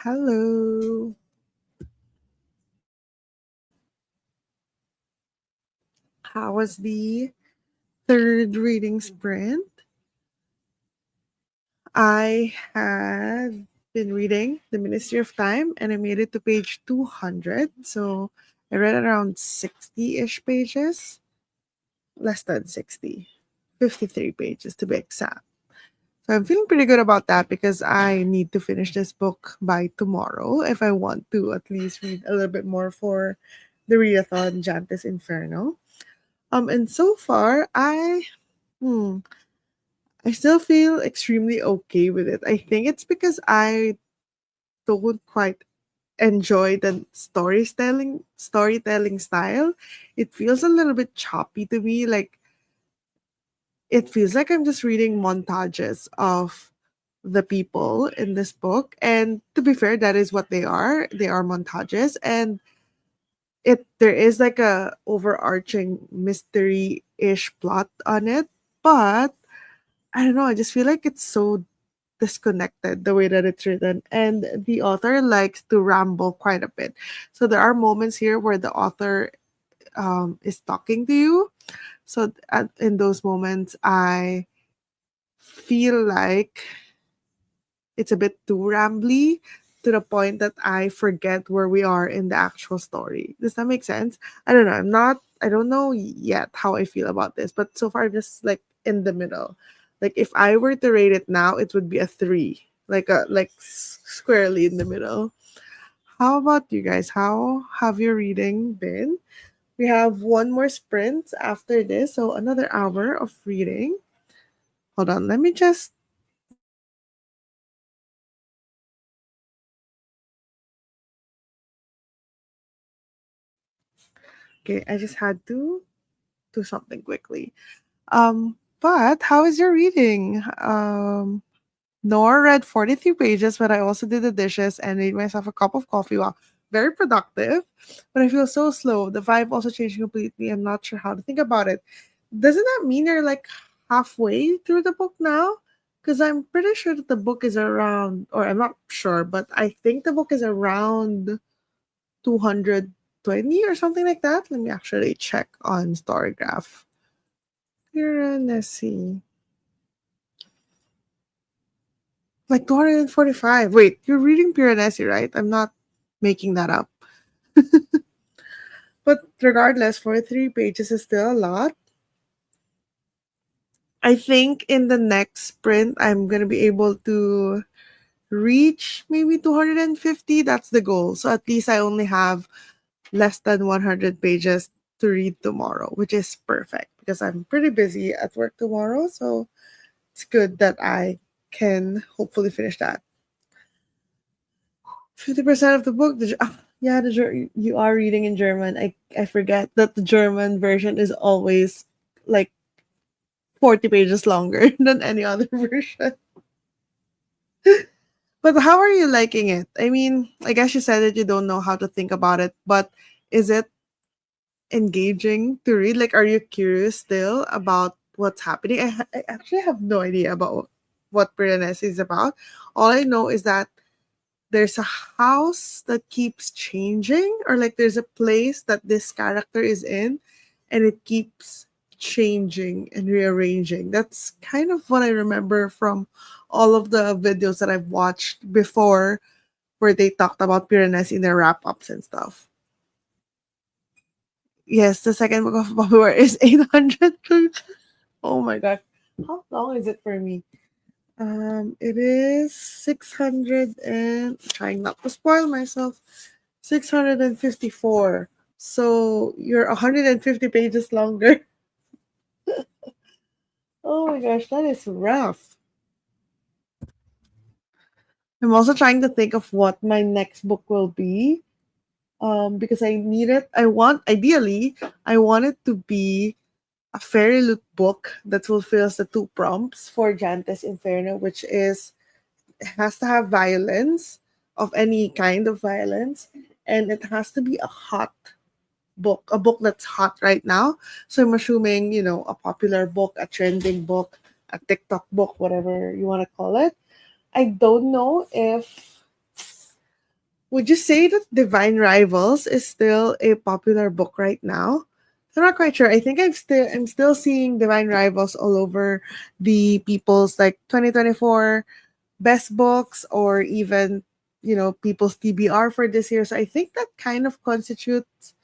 A: Hello. How was the third reading sprint? I have been reading The Ministry of Time and I made it to page 200. So I read around 60 ish pages, less than 60, 53 pages to be exact. So I'm feeling pretty good about that because I need to finish this book by tomorrow if I want to at least read a little bit more for the readathon Jantis Inferno. And so far hmm, I still feel extremely okay with it. I think it's because I don't quite enjoy the storytelling style. It feels a little bit choppy to me. Like it feels like I'm just reading montages of the people in this book. And to be fair, that is what they are. They are montages. And there is like a overarching mystery-ish plot on it. But I don't know, I just feel like it's so disconnected the way that it's written. And the author likes to ramble quite a bit. So there are moments here where the author is talking to you. So in those moments, I feel like it's a bit too rambly to the point that I forget where we are in the actual story. Does that make sense? I don't know. I don't know yet how I feel about this, but so far, just like in the middle. Like, if I were to rate it now, it would be a three, squarely in the middle. How about you guys? How have your reading been? We have one more sprint after this, so another hour of reading. Hold on, let me just. Okay, I just had to do something quickly. But how is your reading? Nora read 43 pages, but I also did the dishes and made myself a cup of coffee. Wow, very productive. But I feel so slow. The vibe also changed completely. I'm not sure how to think about it. Doesn't that mean you're like halfway through the book now? Because I'm pretty sure that the book is around, or I'm not sure, but I think the book is around 220 or something like that. Let me actually check on Storygraph. Piranesi. Like 245. Wait, you're reading Piranesi, right? I'm not making that up. But regardless, 43 pages is still a lot. I think in the next sprint, I'm going to be able to reach maybe 250. That's the goal. So at least I only have less than 100 pages to read tomorrow, which is perfect because I'm pretty busy at work tomorrow. So it's good that I can hopefully finish that. 50% of the book. Yeah, you are reading in German. I forget that the German version is always like 40 pages longer than any other version. But how are you liking it? I mean, I guess you said that you don't know how to think about it, but is it engaging to read? Like, are you curious still about what's happening? I actually have no idea about what Piranesi is about. All I know is that there's a house that keeps changing, or like there's a place that this character is in and it keeps changing and rearranging. That's kind of what I remember from all of the videos that I've watched before where they talked about Piranesi in their wrap-ups and stuff. Yes, the second book of Power is 800 pages. Oh my god. How long is it for me? It is 600 and trying not to spoil myself. 654. So you're 150 pages longer. Oh my gosh, that is rough. I'm also trying to think of what my next book will be. Because I need it. Ideally, I want it to be a fairy loot book that fulfills the two prompts for Jantes Inferno, which is it has to have violence of any kind of violence, and it has to be a hot book, a book that's hot right now. So I'm assuming, a popular book, a trending book, a TikTok book, whatever you want to call it. I don't know if would you say that Divine Rivals is still a popular book right now? I'm not quite sure. I think I'm still seeing Divine Rivals all over the people's like 2024 best books or even people's TBR for this year. So I think that kind of constitutes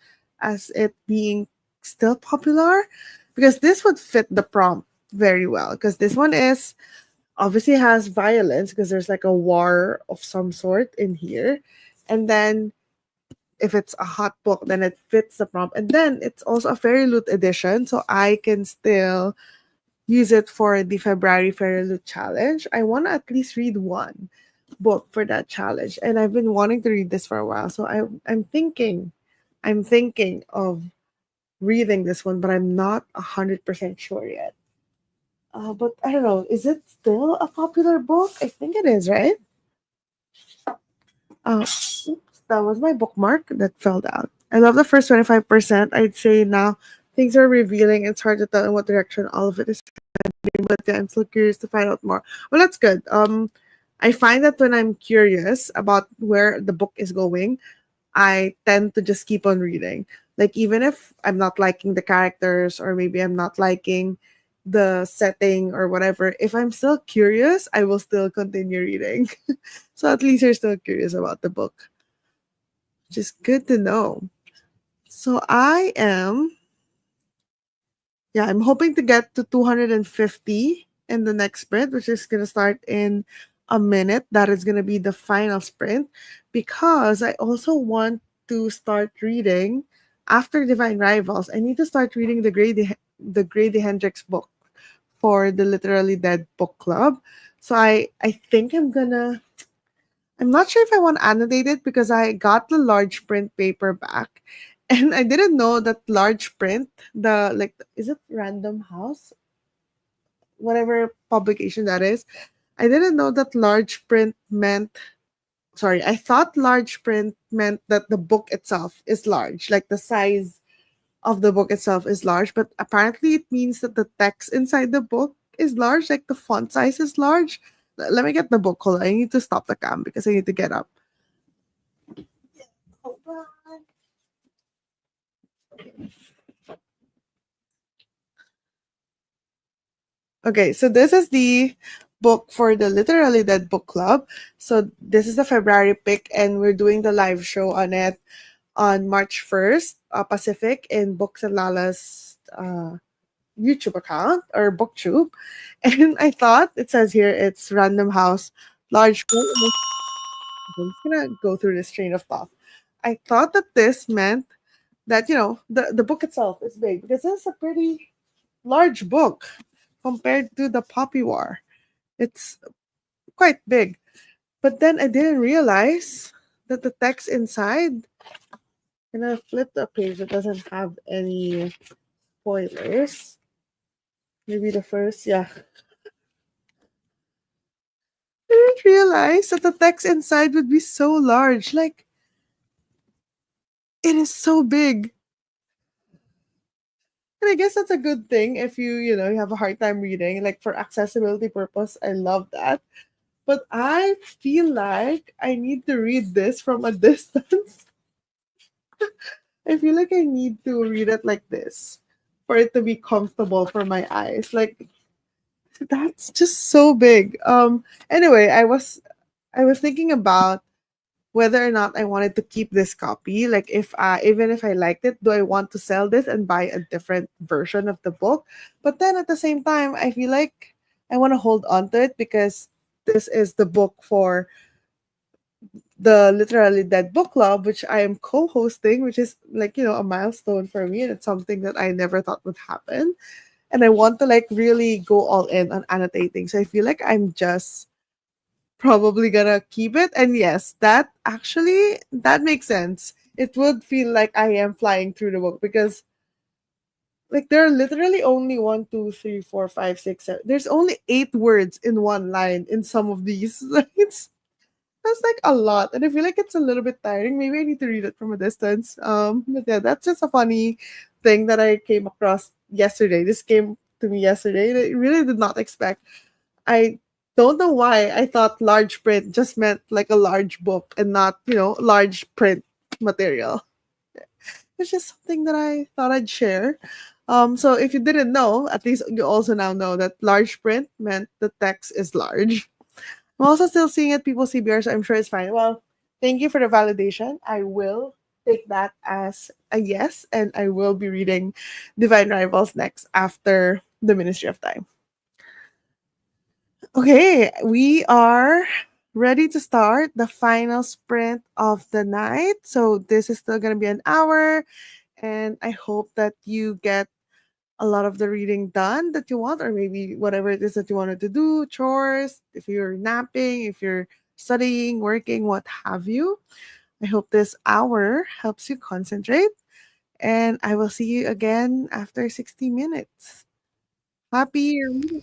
A: as it being still popular because this would fit the prompt very well because this one is obviously has violence because there's like a war of some sort in here, and then if it's a hot book then it fits the prompt, and then it's also a fairy loot edition so I can still use it for the February Fairy Loot Challenge. I want to at least read one. book for that challenge, and I've been wanting to read this for a while. So I'm thinking of reading this one, but I'm not 100% sure yet. But I don't know. Is it still a popular book? I think it is, right? Oops, that was my bookmark that fell down. I love the first 25%. I'd say now things are revealing. It's hard to tell in what direction all of it is heading, but yeah, I'm still curious to find out more. Well, that's good. I find that when I'm curious about where the book is going, I tend to just keep on reading. Like even if I'm not liking the characters or maybe I'm not liking the setting or whatever, if I'm still curious, I will still continue reading. So at least you're still curious about the book, which is good to know. So I'm hoping to get to 250 in the next sprint, which is going to start in a minute. That is going to be the final sprint because I also want to start reading after Divine Rivals. I need to start reading the Grady Hendrix book for the Literally Dead book club. So I think I'm not sure if I want to annotate it because I got the large print paperback and I didn't know that large print, the like is it Random House? Whatever publication that is. I didn't know that large print meant sorry, I thought large print meant that the book itself is large, like the size of the book itself is large, but apparently it means that the text inside the book is large, like the font size is large. Let me get the book. Hold on. I need to stop the cam because I need to get up. Hold on. Okay, so this is the book for the Literally Dead book club. So this is the February pick, and we're doing the live show on it on March 1st, Pacific, in Books and Lala's YouTube account or BookTube. And I thought it says here it's Random House large book. I'm just gonna go through this train of thought. I thought that this meant that the book itself is big because it's a pretty large book compared to the Poppy War. It's quite big. But then I didn't realize that the text inside, and I flipped a page that doesn't have any spoilers. Maybe the first, yeah. I didn't realize that the text inside would be so large. Like, it is so big. And I guess that's a good thing if you have a hard time reading. Like, for accessibility purpose, I love that. But I feel like I need to read this from a distance. I feel like I need to read it like this for it to be comfortable for my eyes. Like that's just so big. Anyway, I was thinking about whether or not I wanted to keep this copy. Like if even if I liked it, do I want to sell this and buy a different version of the book? But then at the same time, I feel like I want to hold on to it because this is the book for the Literally Dead book club, which I am co-hosting, which is like a milestone for me, and it's something that I never thought would happen. And I want to like really go all in on annotating. So I feel like I'm just probably gonna keep it. And yes, that makes sense. It would feel like I am flying through the book because like there are literally only one, two, three, four, five, six, seven. There's only 8 words in one line in some of these. Like that's like a lot, and I feel like it's a little bit tiring. Maybe I need to read it from a distance. But yeah, that's just a funny thing that I came across yesterday. This came to me yesterday. And I really did not expect. I don't know why I thought large print just meant like a large book and not large print material. It's just something that I thought I'd share. So if you didn't know, at least you also now know that large print meant the text is large. I'm also still seeing it. People see beer, so I'm sure it's fine. Well, thank you for the validation. I will take that as a yes, and I will be reading Divine Rivals next after the Ministry of Time. Okay, we are ready to start the final sprint of the night. So this is still going to be an hour, and I hope that you get a lot of the reading done that you want, or maybe whatever it is that you wanted to do, chores, if you're napping, if you're studying, working, what have you. I hope this hour helps you concentrate, and I will see you again after 60 minutes. Happy reading.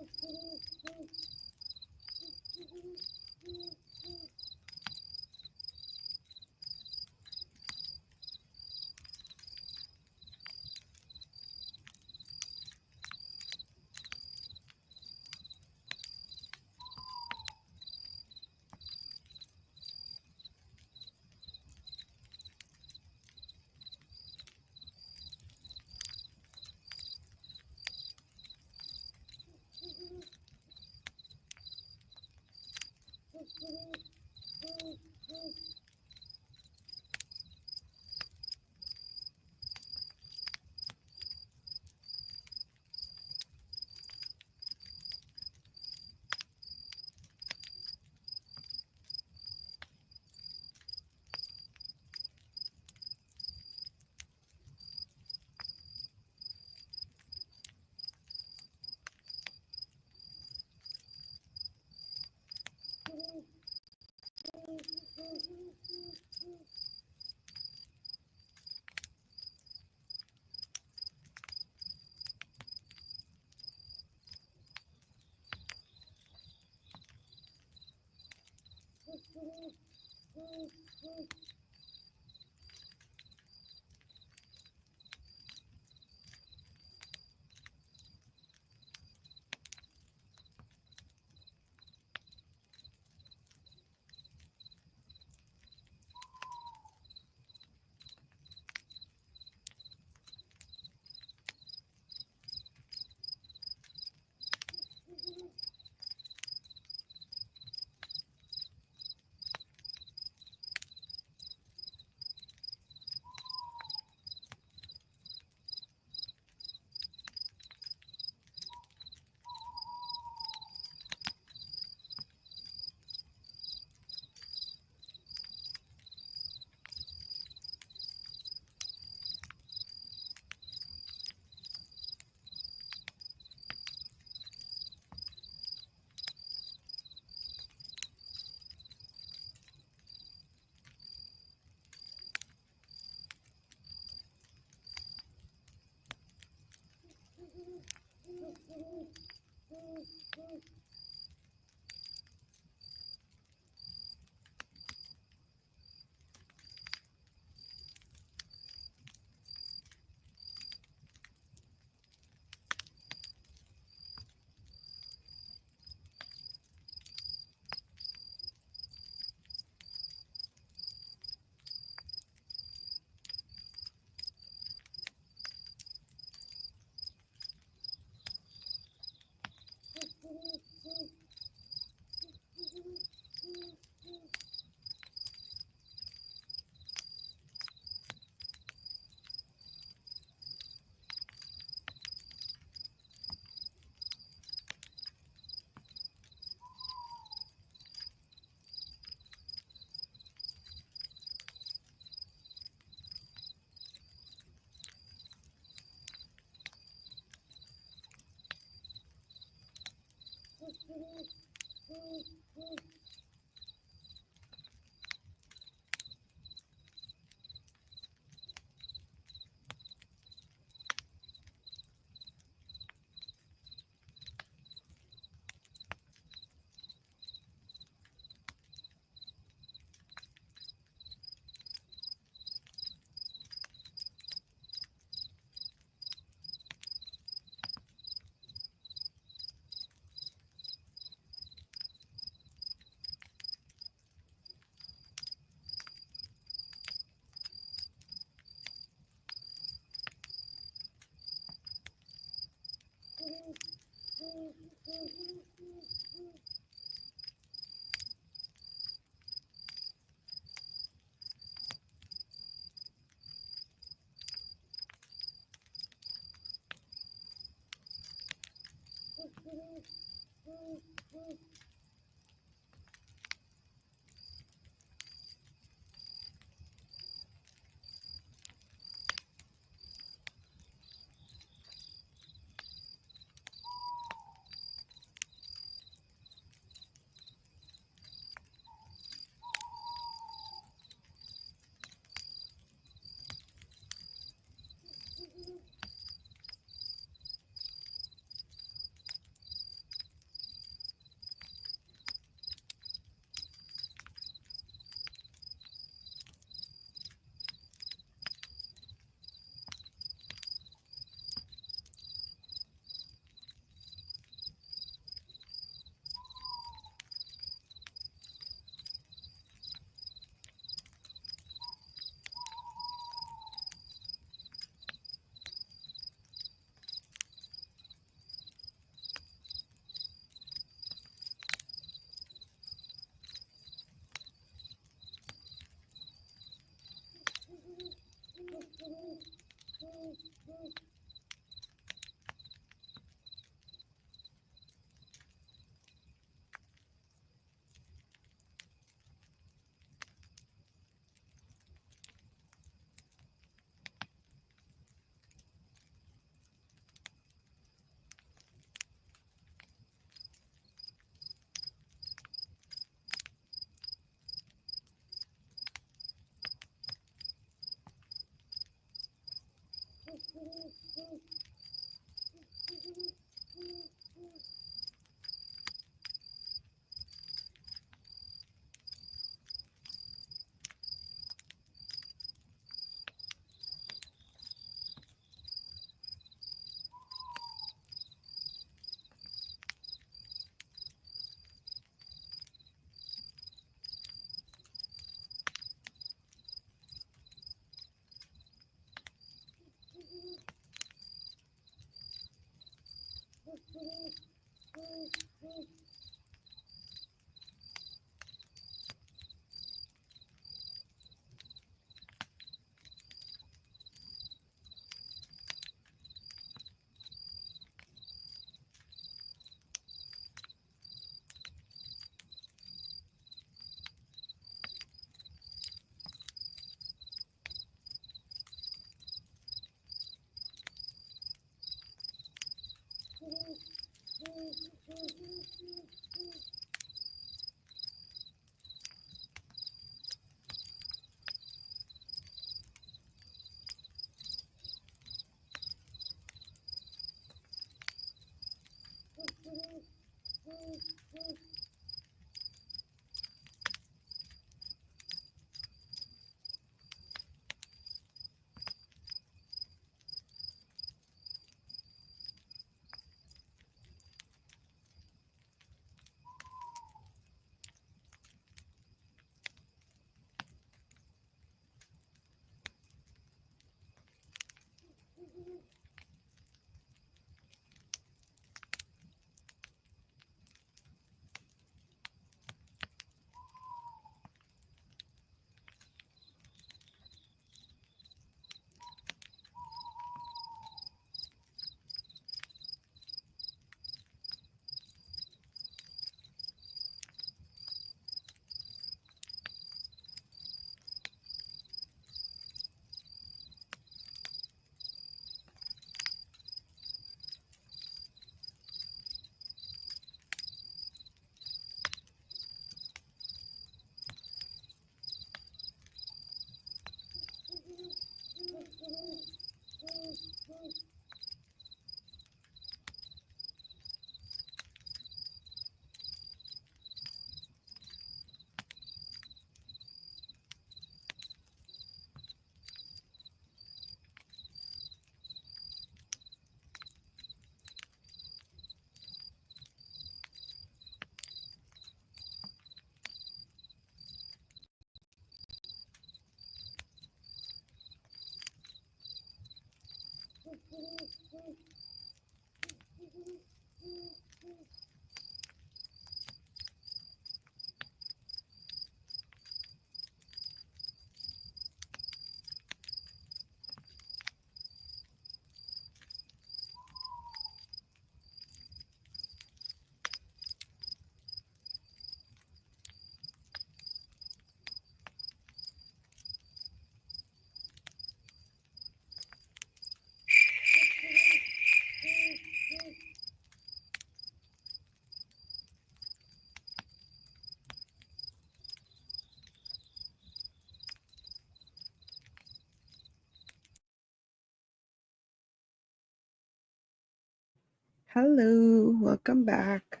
A: Hello, welcome back.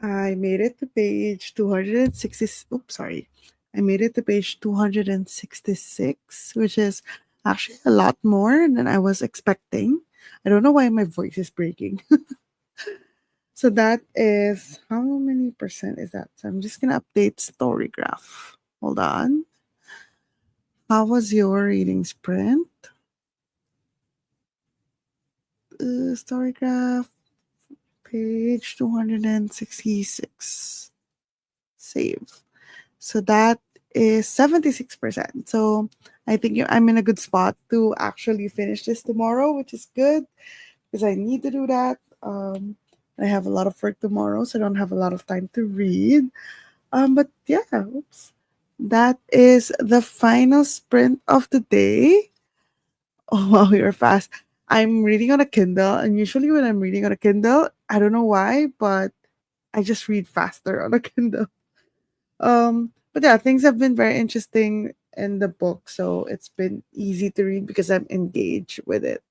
A: I made it to page 260. Oops, sorry. I made it to page 266, which is actually a lot more than I was expecting. I don't know why my voice is breaking. So that is how many percent is that? So I'm just gonna update story graph. Hold on. How was your reading sprint? Story graph, page 266. Save. So that is 76%. So I think I'm in a good spot to actually finish this tomorrow, which is good because I need to do that. I have a lot of work tomorrow, so I don't have a lot of time to read. But yeah, oops. That is the final sprint of the day. Oh wow, you're fast. I'm reading on a Kindle, and usually when I'm reading on a Kindle, I don't know why, but I just read faster on a Kindle. But yeah, things have been very interesting in the book, so it's been easy to read because I'm engaged with it.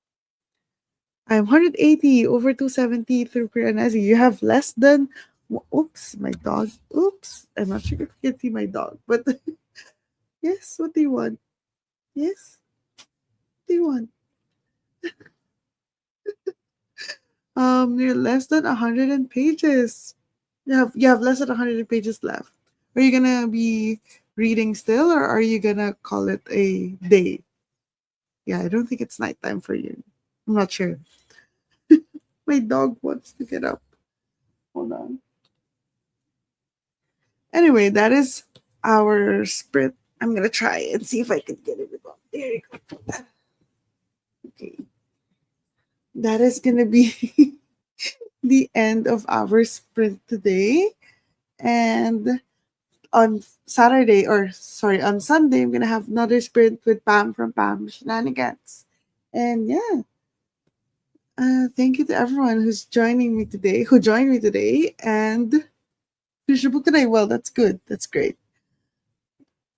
A: I'm 180 over 270 through Piranesi. You have less than. Oops, my dog. Oops, I'm not sure if you can see my dog, but yes. What do you want? Yes, what do you want? You're less than 100 pages. You have less than 100 pages left. Are you gonna be reading still, or are you gonna call it a day? Yeah, I don't think it's nighttime for you. I'm not sure. My dog wants to get up. Hold on. Anyway, that is our sprint. I'm gonna try and see if I can get it up. There you go. Okay. That is gonna be the end of our sprint today. And on Saturday, or sorry, on Sunday, I'm gonna have another sprint with Pam from Pam Shenanigans. And yeah, thank you to everyone who joined me today, and finish the book today. Well, that's good. That's great.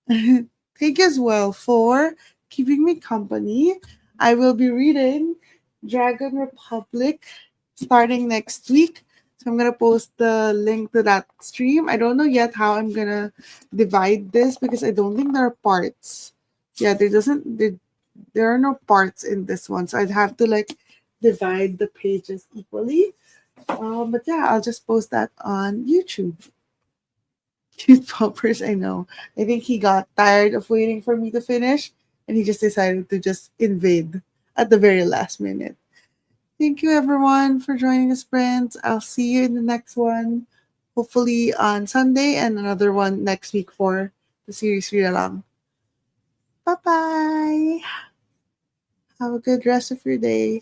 A: Thank you as well for keeping me company. I will be reading Dragon Republic starting next week. So I'm gonna post the link to that stream. I don't know yet how I'm gonna divide this because I don't think there are parts. Yeah, there are no parts in this one, so I'd have to like divide the pages equally. But yeah, I'll just post that on YouTube. Cute poppers, I know. I think he got tired of waiting for me to finish and he just decided to just invade at the very last minute. Thank you everyone for joining the sprint. I'll see you in the next one. Hopefully on Sunday and another one next week for the series Rira Lang. Bye bye. Have a good rest of your day.